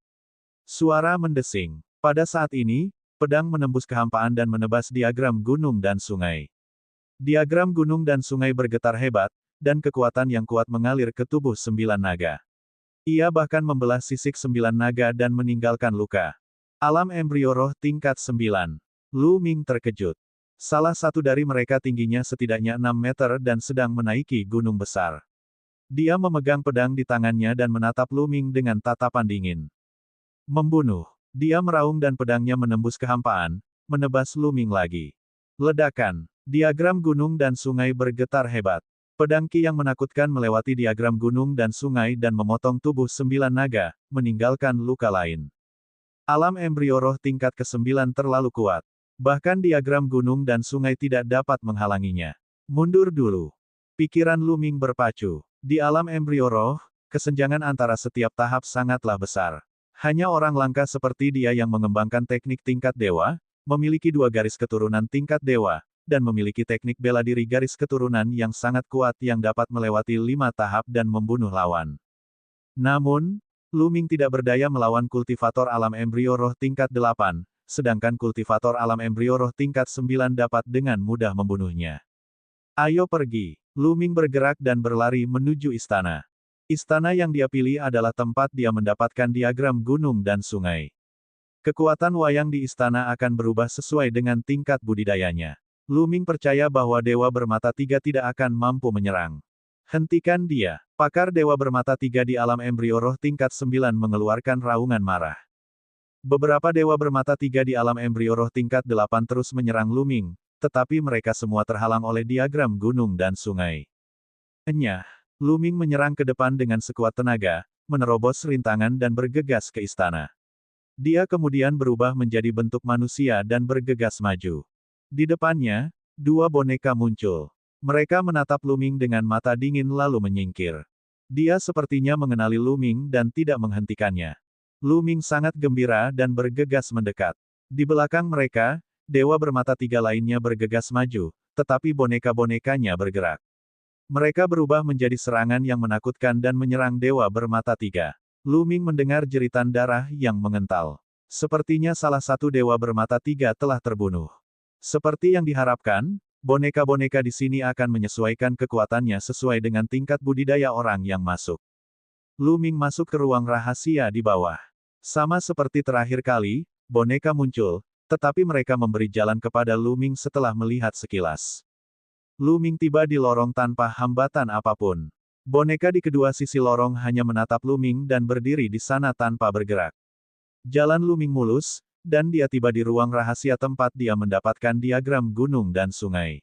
Suara mendesing. Pada saat ini, pedang menembus kehampaan dan menebas diagram gunung dan sungai. Diagram gunung dan sungai bergetar hebat, dan kekuatan yang kuat mengalir ke tubuh 9 naga. Ia bahkan membelah sisik 9 naga dan meninggalkan luka. Alam embrio roh tingkat 9. Luming terkejut. Salah satu dari mereka tingginya setidaknya 6 meter dan sedang menaiki gunung besar. Dia memegang pedang di tangannya dan menatap Luming dengan tatapan dingin. Membunuh. Dia meraung dan pedangnya menembus kehampaan, menebas Luming lagi. Ledakan. Diagram gunung dan sungai bergetar hebat. Pedang ki yang menakutkan melewati diagram gunung dan sungai dan memotong tubuh 9 naga, meninggalkan luka lain. Alam embrio roh tingkat ke-9 terlalu kuat. Bahkan diagram gunung dan sungai tidak dapat menghalanginya. Mundur dulu. Pikiran Luming berpacu. Di alam embrio roh, kesenjangan antara setiap tahap sangatlah besar. Hanya orang langka seperti dia yang mengembangkan teknik tingkat dewa, memiliki 2 garis keturunan tingkat dewa, dan memiliki teknik bela diri garis keturunan yang sangat kuat yang dapat melewati 5 tahap dan membunuh lawan. Namun, Luming tidak berdaya melawan kultivator alam embrio roh tingkat 8, sedangkan kultivator alam embrio roh tingkat 9 dapat dengan mudah membunuhnya. Ayo pergi. Luming bergerak dan berlari menuju istana. Istana yang dia pilih adalah tempat dia mendapatkan diagram gunung dan sungai. Kekuatan wayang di istana akan berubah sesuai dengan tingkat budidayanya. Luming percaya bahwa dewa bermata tiga tidak akan mampu menyerang. Hentikan dia. Pakar dewa bermata tiga di alam embrio roh tingkat 9 mengeluarkan raungan marah. Beberapa dewa bermata tiga di alam embrio roh tingkat 8 terus menyerang Luming, tetapi mereka semua terhalang oleh diagram gunung dan sungai. Enyah, Luming menyerang ke depan dengan sekuat tenaga, menerobos rintangan dan bergegas ke istana. Dia kemudian berubah menjadi bentuk manusia dan bergegas maju. Di depannya, 2 boneka muncul. Mereka menatap Luming dengan mata dingin lalu menyingkir. Dia sepertinya mengenali Luming dan tidak menghentikannya. Luming sangat gembira dan bergegas mendekat. Di belakang mereka, dewa bermata tiga lainnya bergegas maju, tetapi boneka-bonekanya bergerak. Mereka berubah menjadi serangan yang menakutkan dan menyerang dewa bermata tiga. Luming mendengar jeritan darah yang mengental. Sepertinya salah satu dewa bermata tiga telah terbunuh. Seperti yang diharapkan, boneka-boneka di sini akan menyesuaikan kekuatannya sesuai dengan tingkat budidaya orang yang masuk. Luming masuk ke ruang rahasia di bawah. Sama seperti terakhir kali, boneka muncul, tetapi mereka memberi jalan kepada Luming setelah melihat sekilas. Luming tiba di lorong tanpa hambatan apapun. Boneka di kedua sisi lorong hanya menatap Luming dan berdiri di sana tanpa bergerak. Jalan Luming mulus, dan dia tiba di ruang rahasia tempat dia mendapatkan diagram gunung dan sungai.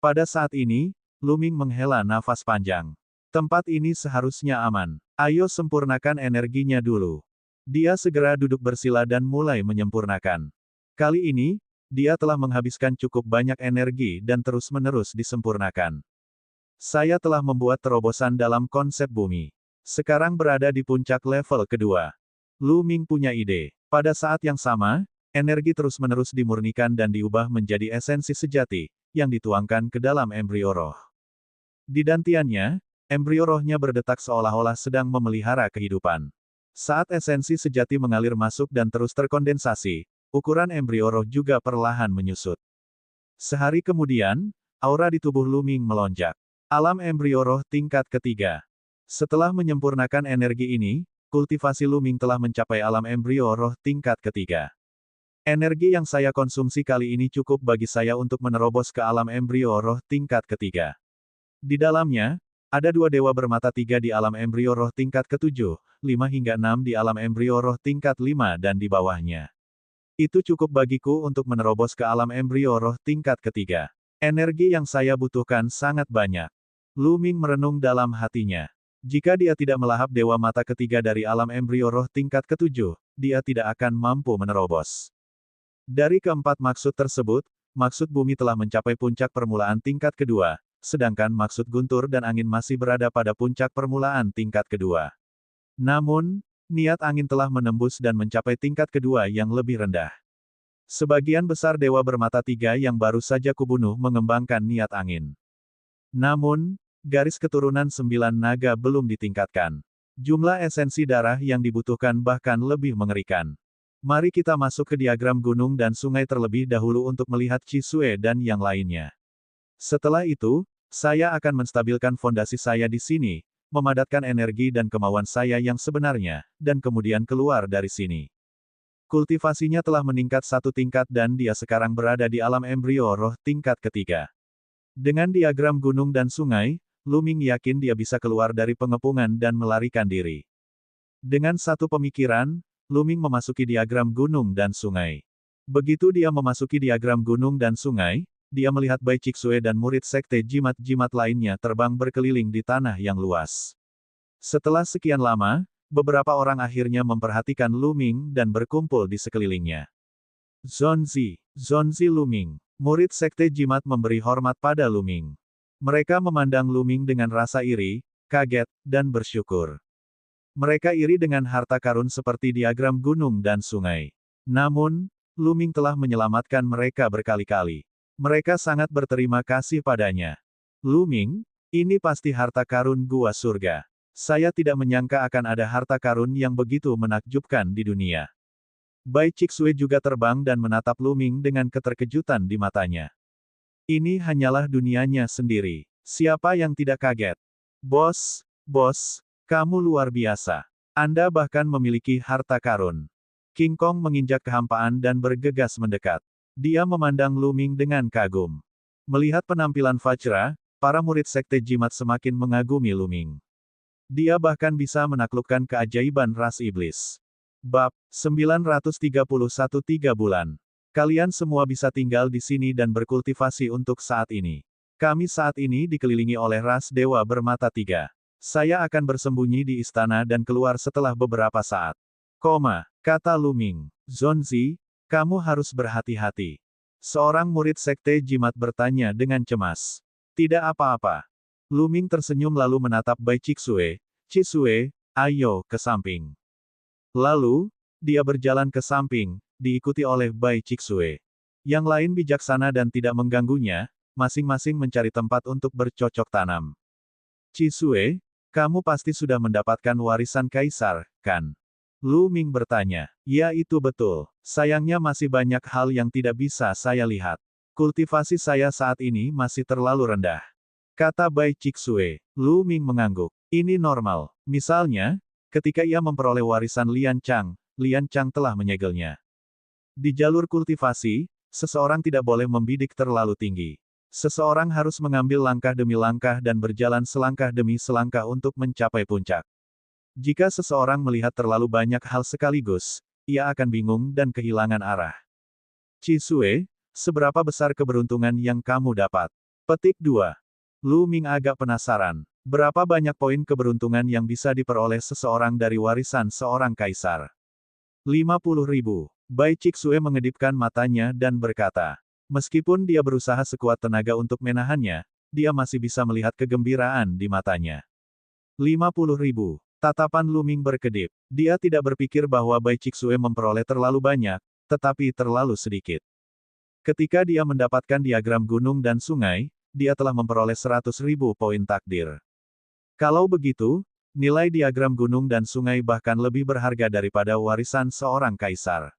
Pada saat ini, Luming menghela nafas panjang. Tempat ini seharusnya aman. Ayo sempurnakan energinya dulu. Dia segera duduk bersila dan mulai menyempurnakan. Kali ini, dia telah menghabiskan cukup banyak energi dan terus-menerus disempurnakan. Saya telah membuat terobosan dalam konsep bumi. Sekarang berada di puncak level kedua. Luming punya ide. Pada saat yang sama, energi terus-menerus dimurnikan dan diubah menjadi esensi sejati, yang dituangkan ke dalam embrio roh. Di dantiannya, embrio rohnya berdetak seolah-olah sedang memelihara kehidupan. Saat esensi sejati mengalir masuk dan terus terkondensasi, ukuran embrio roh juga perlahan menyusut. Sehari kemudian, aura di tubuh Luming melonjak. Alam embrio roh tingkat ketiga. Setelah menyempurnakan energi ini, kultivasi Luming telah mencapai alam embrio roh tingkat ketiga. Energi yang saya konsumsi kali ini cukup bagi saya untuk menerobos ke alam embrio roh tingkat ketiga. Di dalamnya, ada 2 dewa bermata 3 di alam embrio roh tingkat ke-7, 5 hingga 6 di alam embrio roh tingkat 5 dan di bawahnya. Itu cukup bagiku untuk menerobos ke alam embrio roh tingkat ketiga. Energi yang saya butuhkan sangat banyak. Luming merenung dalam hatinya. Jika dia tidak melahap dewa mata ketiga dari alam embrio roh tingkat ke-7, dia tidak akan mampu menerobos. Dari keempat maksud tersebut, maksud bumi telah mencapai puncak permulaan tingkat kedua, sedangkan maksud guntur dan angin masih berada pada puncak permulaan tingkat kedua. Namun, niat angin telah menembus dan mencapai tingkat kedua yang lebih rendah. Sebagian besar dewa bermata 3 yang baru saja kubunuh mengembangkan niat angin. Namun, garis keturunan 9 naga belum ditingkatkan. Jumlah esensi darah yang dibutuhkan bahkan lebih mengerikan. Mari kita masuk ke diagram gunung dan sungai terlebih dahulu untuk melihat Chisue dan yang lainnya. Setelah itu, saya akan menstabilkan fondasi saya di sini, memadatkan energi dan kemauan saya yang sebenarnya, dan kemudian keluar dari sini. Kultivasinya telah meningkat 1 tingkat dan dia sekarang berada di alam embrio roh tingkat ketiga. Dengan diagram gunung dan sungai, Luming yakin dia bisa keluar dari pengepungan dan melarikan diri. Dengan satu pemikiran, Luming memasuki diagram gunung dan sungai. Begitu dia memasuki diagram gunung dan sungai, dia melihat Bai Cixue dan murid sekte jimat-jimat lainnya terbang berkeliling di tanah yang luas. Setelah sekian lama, beberapa orang akhirnya memperhatikan Luming dan berkumpul di sekelilingnya. Zonzi Luming. Murid sekte jimat memberi hormat pada Luming. Mereka memandang Luming dengan rasa iri, kaget, dan bersyukur. Mereka iri dengan harta karun seperti diagram gunung dan sungai. Namun, Luming telah menyelamatkan mereka berkali-kali. Mereka sangat berterima kasih padanya. Luming, ini pasti harta karun gua surga. Saya tidak menyangka akan ada harta karun yang begitu menakjubkan di dunia. Bai Cixue juga terbang dan menatap Luming dengan keterkejutan di matanya. Ini hanyalah dunianya sendiri. Siapa yang tidak kaget? Bos, kamu luar biasa. Anda bahkan memiliki harta karun. King Kong menginjak kehampaan dan bergegas mendekat. Dia memandang Luming dengan kagum. Melihat penampilan Vajra, para murid sekte jimat semakin mengagumi Luming. Dia bahkan bisa menaklukkan keajaiban ras iblis. Bab 931 3 bulan. Kalian semua bisa tinggal di sini dan berkultivasi untuk saat ini. Kami saat ini dikelilingi oleh ras dewa bermata 3. Saya akan bersembunyi di istana dan keluar setelah beberapa saat. Kata Luming. Zonzi, kamu harus berhati-hati. Seorang murid sekte jimat bertanya dengan cemas. Tidak apa-apa. Luming tersenyum lalu menatap Bai Cixue. Chisue, ayo ke samping. Lalu, dia berjalan ke samping, diikuti oleh Bai Cixue. Yang lain bijaksana dan tidak mengganggunya, masing-masing mencari tempat untuk bercocok tanam. Chisue, kamu pasti sudah mendapatkan warisan kaisar, kan? Luming bertanya. Ya itu betul. Sayangnya masih banyak hal yang tidak bisa saya lihat. Kultivasi saya saat ini masih terlalu rendah. Kata Bai Cixue. Luming mengangguk. Ini normal. Misalnya, ketika ia memperoleh warisan Lian Chang telah menyegelnya. Di jalur kultivasi, seseorang tidak boleh membidik terlalu tinggi. Seseorang harus mengambil langkah demi langkah dan berjalan selangkah demi selangkah untuk mencapai puncak. Jika seseorang melihat terlalu banyak hal sekaligus, ia akan bingung dan kehilangan arah. Cisue, seberapa besar keberuntungan yang kamu dapat? Petik 2. Lu Ming agak penasaran. Berapa banyak poin keberuntungan yang bisa diperoleh seseorang dari warisan seorang kaisar? 50.000. Bai Cixue mengedipkan matanya dan berkata. Meskipun dia berusaha sekuat tenaga untuk menahannya, dia masih bisa melihat kegembiraan di matanya. 50.000. Tatapan Lu Ming berkedip. Dia tidak berpikir bahwa Bai Cixue memperoleh terlalu banyak, tetapi terlalu sedikit. Ketika dia mendapatkan diagram gunung dan sungai, dia telah memperoleh 100.000 poin takdir. Kalau begitu, nilai diagram gunung dan sungai bahkan lebih berharga daripada warisan seorang kaisar.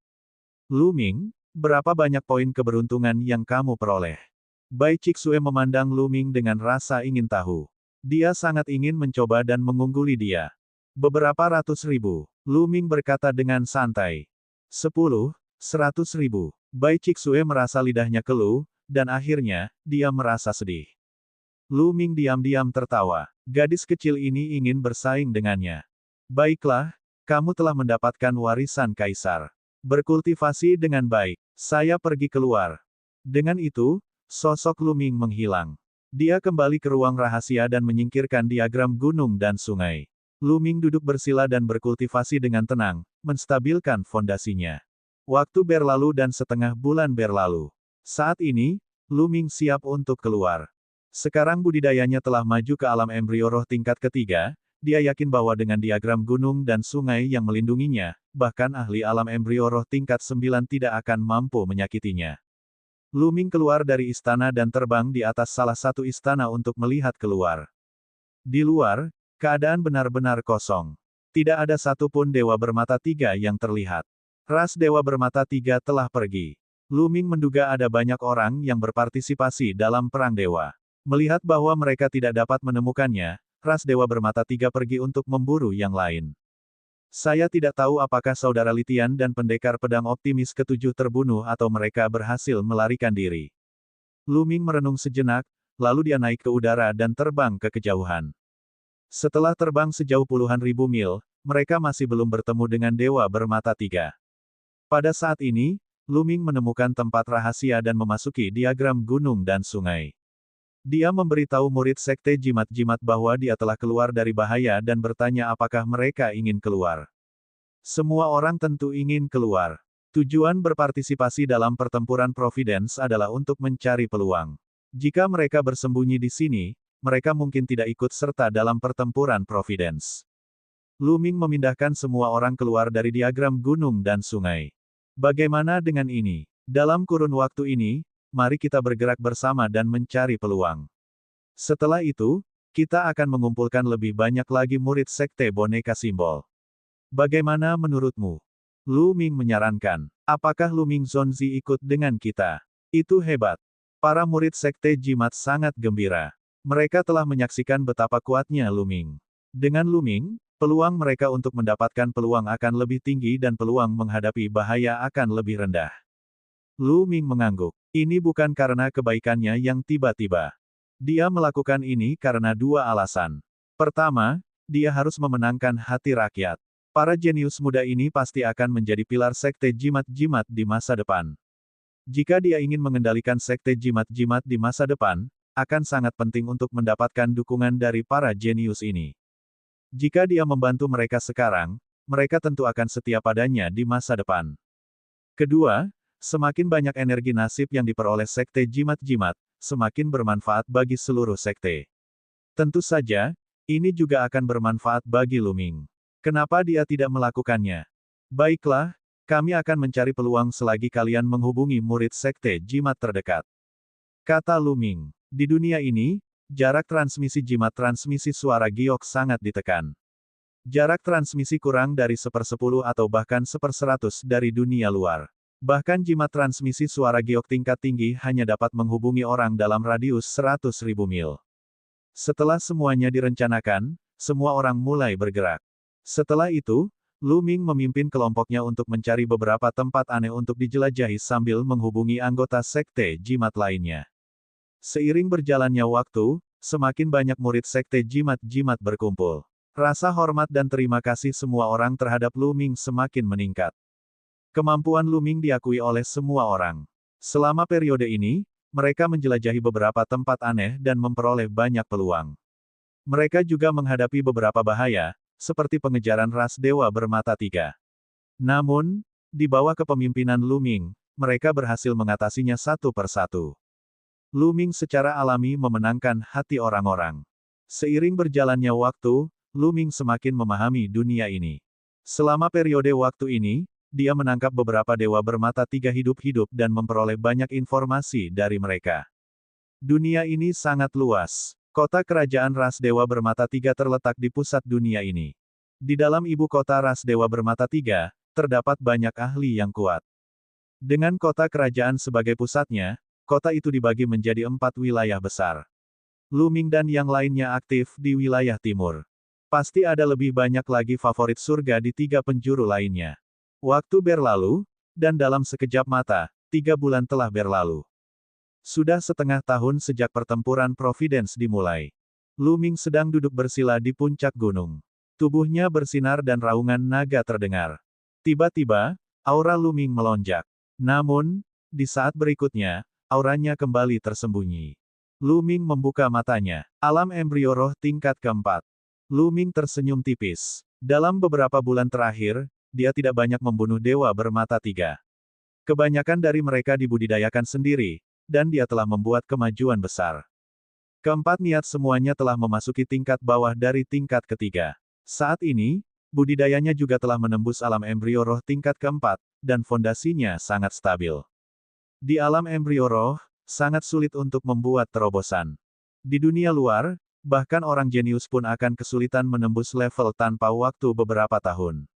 Lu Ming, berapa banyak poin keberuntungan yang kamu peroleh? Bai Cixue memandang Lu Ming dengan rasa ingin tahu. Dia sangat ingin mencoba dan mengungguli dia. Beberapa ratus ribu, Lu Ming berkata dengan santai. 10, 100.000. Bai Cixue merasa lidahnya keluh, dan akhirnya, dia merasa sedih. Lu Ming diam-diam tertawa. Gadis kecil ini ingin bersaing dengannya. Baiklah, kamu telah mendapatkan warisan kaisar. Berkultivasi dengan baik. Saya pergi keluar. Dengan itu, sosok Lu Ming menghilang. Dia kembali ke ruang rahasia dan menyingkirkan diagram gunung dan sungai. Lu Ming duduk bersila dan berkultivasi dengan tenang, menstabilkan fondasinya. Waktu berlalu dan setengah bulan berlalu. Saat ini, Lu Ming siap untuk keluar. Sekarang budidayanya telah maju ke alam embrio roh tingkat ketiga, dia yakin bahwa dengan diagram gunung dan sungai yang melindunginya, bahkan ahli alam embrio roh tingkat 9 tidak akan mampu menyakitinya. Lu Ming keluar dari istana dan terbang di atas salah satu istana untuk melihat keluar. Di luar, keadaan benar-benar kosong. Tidak ada satupun dewa bermata tiga yang terlihat. Ras dewa bermata tiga telah pergi. Lu Ming menduga ada banyak orang yang berpartisipasi dalam perang dewa. Melihat bahwa mereka tidak dapat menemukannya, ras dewa bermata tiga pergi untuk memburu yang lain. Saya tidak tahu apakah saudara Litian dan pendekar pedang optimis ketujuh terbunuh atau mereka berhasil melarikan diri. Lu Ming merenung sejenak, lalu dia naik ke udara dan terbang ke kejauhan. Setelah terbang sejauh puluhan ribu mil, mereka masih belum bertemu dengan dewa bermata tiga. Pada saat ini, Lu Ming menemukan tempat rahasia dan memasuki diagram gunung dan sungai. Dia memberitahu murid sekte jimat-jimat bahwa dia telah keluar dari bahaya dan bertanya apakah mereka ingin keluar. Semua orang tentu ingin keluar. Tujuan berpartisipasi dalam pertempuran Providence adalah untuk mencari peluang. Jika mereka bersembunyi di sini, mereka mungkin tidak ikut serta dalam pertempuran Providence. Lu Ming memindahkan semua orang keluar dari diagram gunung dan sungai. Bagaimana dengan ini? Dalam kurun waktu ini, mari kita bergerak bersama dan mencari peluang. Setelah itu, kita akan mengumpulkan lebih banyak lagi murid sekte boneka simbol. Bagaimana menurutmu? Lu Ming menyarankan. Apakah Lu Ming Zonzi ikut dengan kita? Itu hebat. Para murid sekte jimat sangat gembira. Mereka telah menyaksikan betapa kuatnya Lu Ming. Dengan Lu Ming, peluang mereka untuk mendapatkan peluang akan lebih tinggi dan peluang menghadapi bahaya akan lebih rendah. Lu Ming mengangguk. Ini bukan karena kebaikannya yang tiba-tiba. Dia melakukan ini karena dua alasan. Pertama, dia harus memenangkan hati rakyat. Para jenius muda ini pasti akan menjadi pilar sekte jimat-jimat di masa depan. Jika dia ingin mengendalikan sekte jimat-jimat di masa depan, akan sangat penting untuk mendapatkan dukungan dari para jenius ini. Jika dia membantu mereka sekarang, mereka tentu akan setia padanya di masa depan. Kedua, semakin banyak energi nasib yang diperoleh sekte jimat-jimat, semakin bermanfaat bagi seluruh sekte. Tentu saja, ini juga akan bermanfaat bagi Lu Ming. Kenapa dia tidak melakukannya? Baiklah, kami akan mencari peluang selagi kalian menghubungi murid sekte jimat terdekat. Kata Lu Ming. Di dunia ini, jarak transmisi jimat transmisi suara giok sangat ditekan. Jarak transmisi kurang dari 1/10 atau bahkan 1/100 dari dunia luar. Bahkan jimat transmisi suara giok tingkat tinggi hanya dapat menghubungi orang dalam radius 100.000 mil. Setelah semuanya direncanakan, semua orang mulai bergerak. Setelah itu, Lu Ming memimpin kelompoknya untuk mencari beberapa tempat aneh untuk dijelajahi sambil menghubungi anggota sekte jimat lainnya. Seiring berjalannya waktu, semakin banyak murid sekte jimat-jimat berkumpul. Rasa hormat dan terima kasih semua orang terhadap Lu Ming semakin meningkat. Kemampuan Lu Ming diakui oleh semua orang. Selama periode ini, mereka menjelajahi beberapa tempat aneh dan memperoleh banyak peluang. Mereka juga menghadapi beberapa bahaya, seperti pengejaran ras dewa bermata tiga. Namun, di bawah kepemimpinan Lu Ming, mereka berhasil mengatasinya satu persatu. Lu Ming secara alami memenangkan hati orang-orang. Seiring berjalannya waktu, Lu Ming semakin memahami dunia ini. Selama periode waktu ini, dia menangkap beberapa dewa bermata tiga hidup-hidup dan memperoleh banyak informasi dari mereka. Dunia ini sangat luas. Kota kerajaan ras dewa bermata tiga terletak di pusat dunia ini. Di dalam ibu kota ras dewa bermata tiga, terdapat banyak ahli yang kuat. Dengan kota kerajaan sebagai pusatnya, kota itu dibagi menjadi 4 wilayah besar. Lu Ming dan yang lainnya aktif di wilayah timur. Pasti ada lebih banyak lagi favorit surga di 3 penjuru lainnya. Waktu berlalu, dan dalam sekejap mata, 3 bulan telah berlalu. Sudah setengah tahun sejak pertempuran Providence dimulai. Lu Ming sedang duduk bersila di puncak gunung. Tubuhnya bersinar dan raungan naga terdengar. Tiba-tiba, aura Lu Ming melonjak. Namun, di saat berikutnya, auranya kembali tersembunyi. Lu Ming membuka matanya. Alam embrio roh tingkat keempat. Lu Ming tersenyum tipis. Dalam beberapa bulan terakhir, dia tidak banyak membunuh dewa bermata tiga. Kebanyakan dari mereka dibudidayakan sendiri, dan dia telah membuat kemajuan besar. Keempat niat semuanya telah memasuki tingkat bawah dari tingkat ketiga. Saat ini, budidayanya juga telah menembus alam embrio roh tingkat keempat, dan fondasinya sangat stabil. Di alam embrio roh, sangat sulit untuk membuat terobosan. Di dunia luar, bahkan orang jenius pun akan kesulitan menembus level tanpa waktu beberapa tahun.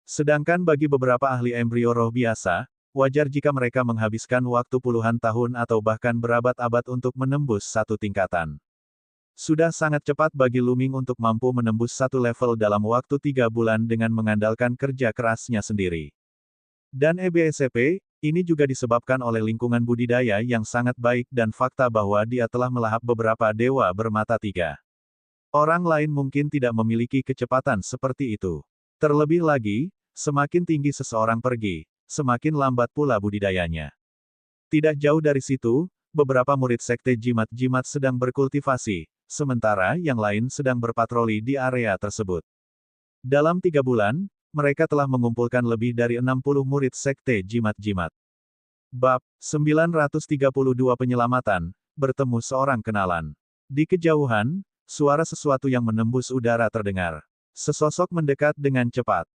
Sedangkan bagi beberapa ahli embrio roh biasa, wajar jika mereka menghabiskan waktu puluhan tahun atau bahkan berabad-abad untuk menembus satu tingkatan. Sudah sangat cepat bagi Lu Ming untuk mampu menembus satu level dalam waktu 3 bulan dengan mengandalkan kerja kerasnya sendiri. Dan EBSCP, ini juga disebabkan oleh lingkungan budidaya yang sangat baik dan fakta bahwa dia telah melahap beberapa dewa bermata tiga. Orang lain mungkin tidak memiliki kecepatan seperti itu. Terlebih lagi, semakin tinggi seseorang pergi, semakin lambat pula budidayanya. Tidak jauh dari situ, beberapa murid sekte jimat-jimat sedang berkultivasi, sementara yang lain sedang berpatroli di area tersebut. Dalam 3 bulan, mereka telah mengumpulkan lebih dari 60 murid sekte jimat-jimat. Bab 932 Penyelamatan, bertemu seorang kenalan. Di kejauhan, suara sesuatu yang menembus udara terdengar. Sesosok mendekat dengan cepat.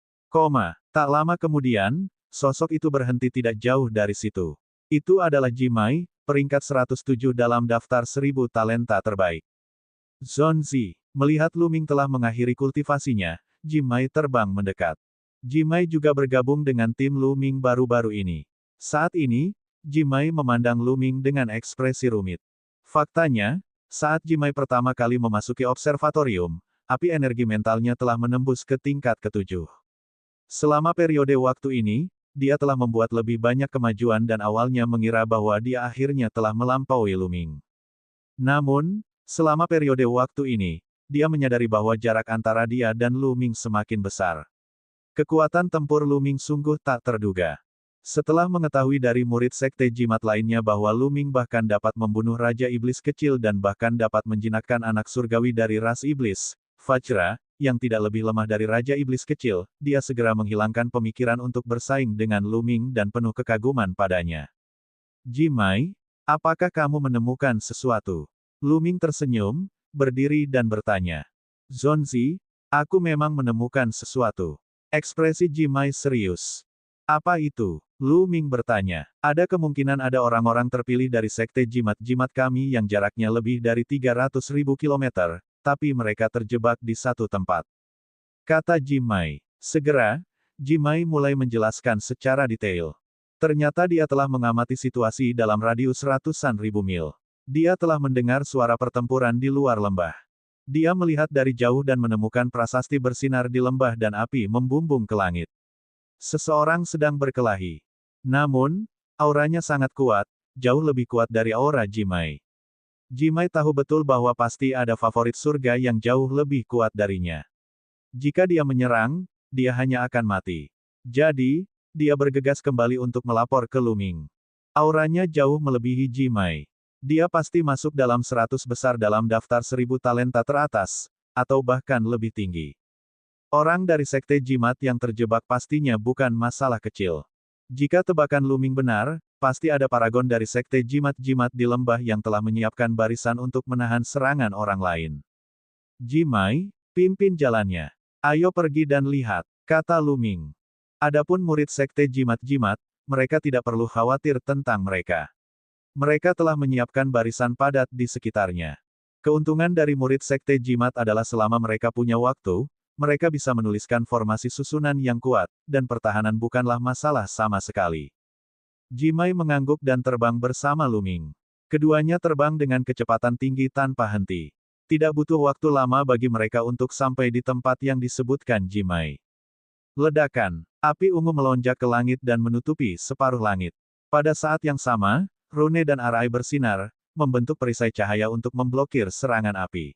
Tak lama kemudian, sosok itu berhenti tidak jauh dari situ. Itu adalah Jimai, peringkat 107 dalam daftar 1000 talenta terbaik. Zonzi, melihat Lu Ming telah mengakhiri kultivasinya, Jimai terbang mendekat. Jimai juga bergabung dengan tim Lu Ming baru-baru ini. Saat ini, Jimai memandang Lu Ming dengan ekspresi rumit. Faktanya, saat Jimai pertama kali memasuki observatorium, api energi mentalnya telah menembus ke tingkat ke-7. Selama periode waktu ini, dia telah membuat lebih banyak kemajuan dan awalnya mengira bahwa dia akhirnya telah melampaui Lu Ming. Namun, selama periode waktu ini, dia menyadari bahwa jarak antara dia dan Lu Ming semakin besar. Kekuatan tempur Lu Ming sungguh tak terduga. Setelah mengetahui dari murid sekte jimat lainnya bahwa Lu Ming bahkan dapat membunuh Raja Iblis kecil dan bahkan dapat menjinakkan anak surgawi dari ras iblis, Vajra, yang tidak lebih lemah dari Raja Iblis kecil, dia segera menghilangkan pemikiran untuk bersaing dengan Lu Ming dan penuh kekaguman padanya. Jimai, apakah kamu menemukan sesuatu? Lu Ming tersenyum, berdiri dan bertanya. Zonzi, aku memang menemukan sesuatu. Ekspresi Jimai serius. Apa itu? Lu Ming bertanya. Ada kemungkinan ada orang-orang terpilih dari sekte jimat-jimat kami yang jaraknya lebih dari 300.000 kilometer, tapi mereka terjebak di satu tempat. Kata Jimai. Segera, Jimai mulai menjelaskan secara detail. Ternyata dia telah mengamati situasi dalam radius ratusan ribu mil. Dia telah mendengar suara pertempuran di luar lembah. Dia melihat dari jauh dan menemukan prasasti bersinar di lembah dan api membumbung ke langit. Seseorang sedang berkelahi. Namun, auranya sangat kuat, jauh lebih kuat dari aura Jimai. Jimai tahu betul bahwa pasti ada favorit surga yang jauh lebih kuat darinya. Jika dia menyerang, dia hanya akan mati. Jadi, dia bergegas kembali untuk melapor ke Luming. Auranya jauh melebihi Jimai. Dia pasti masuk dalam 100 besar dalam daftar 1000 talenta teratas, atau bahkan lebih tinggi. Orang dari Sekte Jimat yang terjebak pastinya bukan masalah kecil. Jika tebakan Luming benar, pasti ada paragon dari Sekte Jimat-Jimat di lembah yang telah menyiapkan barisan untuk menahan serangan orang lain. Jimai, pimpin jalannya. Ayo pergi dan lihat, kata Luming. Adapun murid Sekte Jimat-Jimat, mereka tidak perlu khawatir tentang mereka. Mereka telah menyiapkan barisan padat di sekitarnya. Keuntungan dari murid Sekte Jimat adalah selama mereka punya waktu, mereka bisa menuliskan formasi susunan yang kuat, dan pertahanan bukanlah masalah sama sekali. Jimai mengangguk dan terbang bersama Luming. Keduanya terbang dengan kecepatan tinggi tanpa henti. Tidak butuh waktu lama bagi mereka untuk sampai di tempat yang disebutkan Jimai. Ledakan. Api ungu melonjak ke langit dan menutupi separuh langit. Pada saat yang sama, rune dan arai bersinar, membentuk perisai cahaya untuk memblokir serangan api.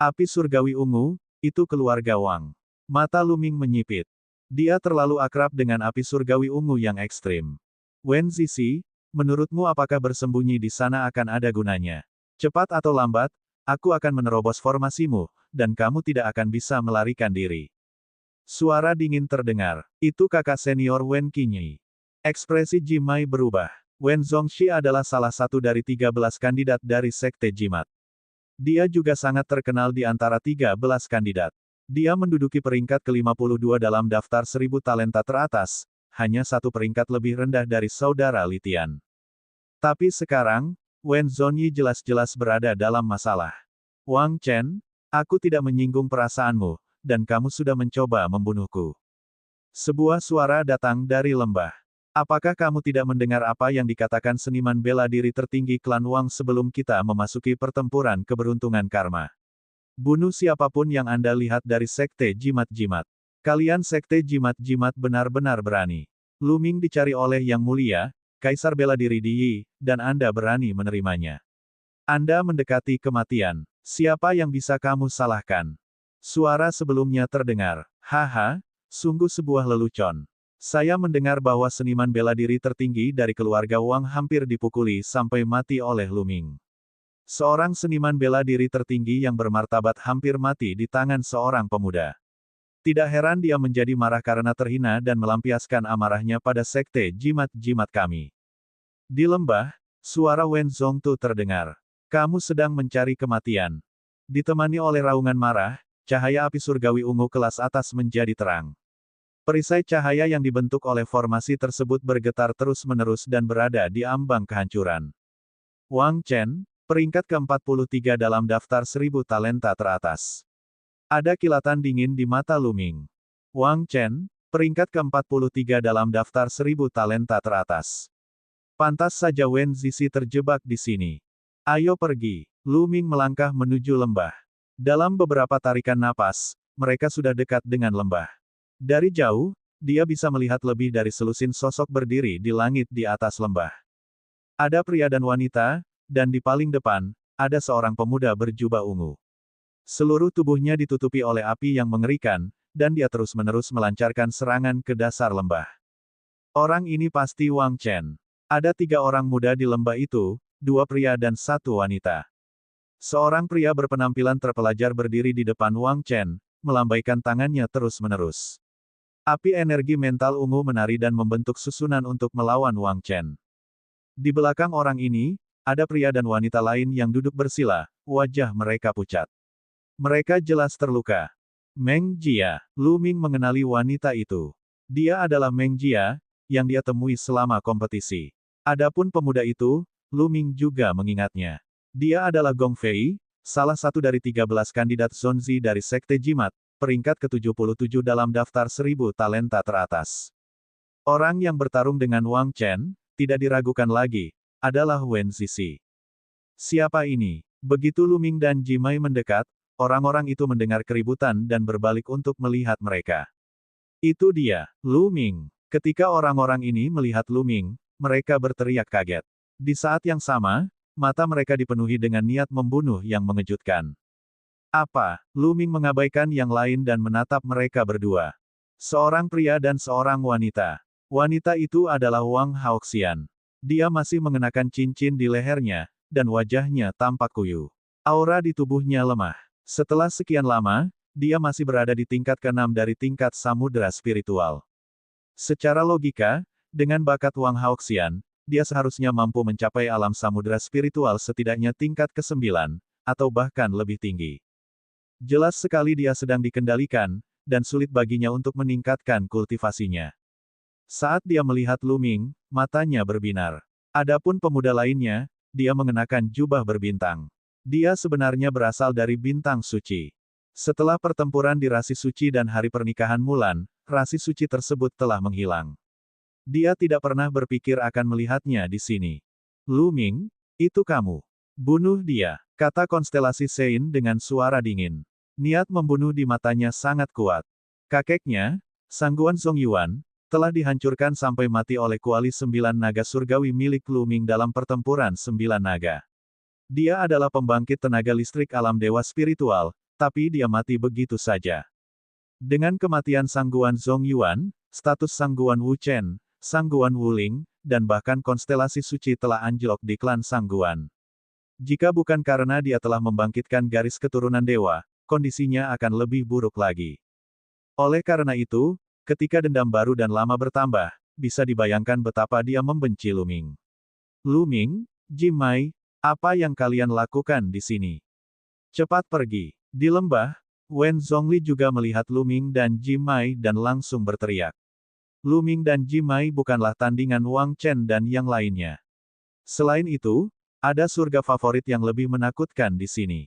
Api surgawi ungu, itu keluarga Wang. Mata Luming menyipit. Dia terlalu akrab dengan api surgawi ungu yang ekstrim. Wen Zizi, menurutmu apakah bersembunyi di sana akan ada gunanya? Cepat atau lambat, aku akan menerobos formasimu, dan kamu tidak akan bisa melarikan diri. Suara dingin terdengar. Itu kakak senior Wen Qinyi. Ekspresi Jimai berubah. Wen Zongxi adalah salah satu dari 13 kandidat dari Sekte Jimat. Dia juga sangat terkenal di antara 13 kandidat. Dia menduduki peringkat ke-52 dalam daftar 1000 talenta teratas, hanya satu peringkat lebih rendah dari saudara Litian. Tapi sekarang, Wen Zongyi jelas-jelas berada dalam masalah. Wang Chen, aku tidak menyinggung perasaanmu, dan kamu sudah mencoba membunuhku. Sebuah suara datang dari lembah. Apakah kamu tidak mendengar apa yang dikatakan seniman bela diri tertinggi klan Wang sebelum kita memasuki pertempuran keberuntungan karma? Bunuh siapapun yang Anda lihat dari Sekte Jimat-Jimat. Kalian Sekte Jimat-Jimat benar-benar berani. Luming dicari oleh Yang Mulia, Kaisar Bela Diri Di Yi, dan Anda berani menerimanya. Anda mendekati kematian. Siapa yang bisa kamu salahkan? Suara sebelumnya terdengar. Haha, sungguh sebuah lelucon. Saya mendengar bahwa seniman bela diri tertinggi dari keluarga Wang hampir dipukuli sampai mati oleh Luming. Seorang seniman bela diri tertinggi yang bermartabat hampir mati di tangan seorang pemuda. Tidak heran dia menjadi marah karena terhina dan melampiaskan amarahnya pada Sekte Jimat-Jimat kami. Di lembah, suara Wen Zongtu terdengar. Kamu sedang mencari kematian. Ditemani oleh raungan marah, cahaya api surgawi ungu kelas atas menjadi terang. Perisai cahaya yang dibentuk oleh formasi tersebut bergetar terus-menerus dan berada di ambang kehancuran. Wang Chen, peringkat ke-43 dalam daftar 1000 talenta teratas. Ada kilatan dingin di mata Luming. Wang Chen, peringkat ke-43 dalam daftar 1000 talenta teratas. Pantas saja Wen Zizi terjebak di sini. Ayo pergi. Luming melangkah menuju lembah. Dalam beberapa tarikan napas, mereka sudah dekat dengan lembah. Dari jauh, dia bisa melihat lebih dari selusin sosok berdiri di langit di atas lembah. Ada pria dan wanita, dan di paling depan, ada seorang pemuda berjubah ungu. Seluruh tubuhnya ditutupi oleh api yang mengerikan, dan dia terus-menerus melancarkan serangan ke dasar lembah. Orang ini pasti Wang Chen. Ada 3 orang muda di lembah itu, 2 pria dan 1 wanita. Seorang pria berpenampilan terpelajar berdiri di depan Wang Chen, melambaikan tangannya terus-menerus. Api energi mental ungu menari dan membentuk susunan untuk melawan Wang Chen. Di belakang orang ini, ada pria dan wanita lain yang duduk bersila, wajah mereka pucat. Mereka jelas terluka. Meng Jia, Luming mengenali wanita itu. Dia adalah Meng Jia, yang dia temui selama kompetisi. Adapun pemuda itu, Luming juga mengingatnya. Dia adalah Gong Fei, salah satu dari 13 kandidat Zonzi dari Sekte Jimat, peringkat ke-77 dalam daftar 1000 talenta teratas. Orang yang bertarung dengan Wang Chen, tidak diragukan lagi, adalah Wen Zizi. Siapa ini? Begitu Luming dan Jimai mendekat, orang-orang itu mendengar keributan dan berbalik untuk melihat mereka. Itu dia, Luming. Ketika orang-orang ini melihat Luming, mereka berteriak kaget. Di saat yang sama, mata mereka dipenuhi dengan niat membunuh yang mengejutkan. Apa? Lu Ming mengabaikan yang lain dan menatap mereka berdua. Seorang pria dan seorang wanita. Wanita itu adalah Wang Haoxian. Dia masih mengenakan cincin di lehernya, dan wajahnya tampak kuyu. Aura di tubuhnya lemah. Setelah sekian lama, dia masih berada di tingkat ke-6 dari tingkat samudera spiritual. Secara logika, dengan bakat Wang Haoxian, dia seharusnya mampu mencapai alam samudera spiritual setidaknya tingkat ke-9, atau bahkan lebih tinggi. Jelas sekali dia sedang dikendalikan, dan sulit baginya untuk meningkatkan kultivasinya. Saat dia melihat Lu Ming, matanya berbinar. Adapun pemuda lainnya, dia mengenakan jubah berbintang. Dia sebenarnya berasal dari bintang suci. Setelah pertempuran di rasi suci dan hari pernikahan Mulan, rasi suci tersebut telah menghilang. Dia tidak pernah berpikir akan melihatnya di sini. Lu Ming, itu kamu. Bunuh dia, kata konstelasi Sein dengan suara dingin. Niat membunuh di matanya sangat kuat. Kakeknya, Sangguan Song Yuan, telah dihancurkan sampai mati oleh kuali 9 naga surgawi milik Lu Ming dalam pertempuran 9 naga. Dia adalah pembangkit tenaga listrik alam dewa spiritual, tapi dia mati begitu saja. Dengan kematian Sangguan Song Yuan, status Sangguan Wu Chen, Sangguan Wu Ling, dan bahkan konstelasi suci telah anjlok di klan Sangguan. Jika bukan karena dia telah membangkitkan garis keturunan dewa, kondisinya akan lebih buruk lagi. Oleh karena itu, ketika dendam baru dan lama bertambah, bisa dibayangkan betapa dia membenci Lu Ming. Lu Ming, Jim Mai, apa yang kalian lakukan di sini? Cepat pergi. Di lembah, Wen Zhongli juga melihat Lu Ming dan Jim Mai dan langsung berteriak. Lu Ming dan Jim Mai bukanlah tandingan Wang Chen dan yang lainnya. Selain itu, ada surga favorit yang lebih menakutkan di sini.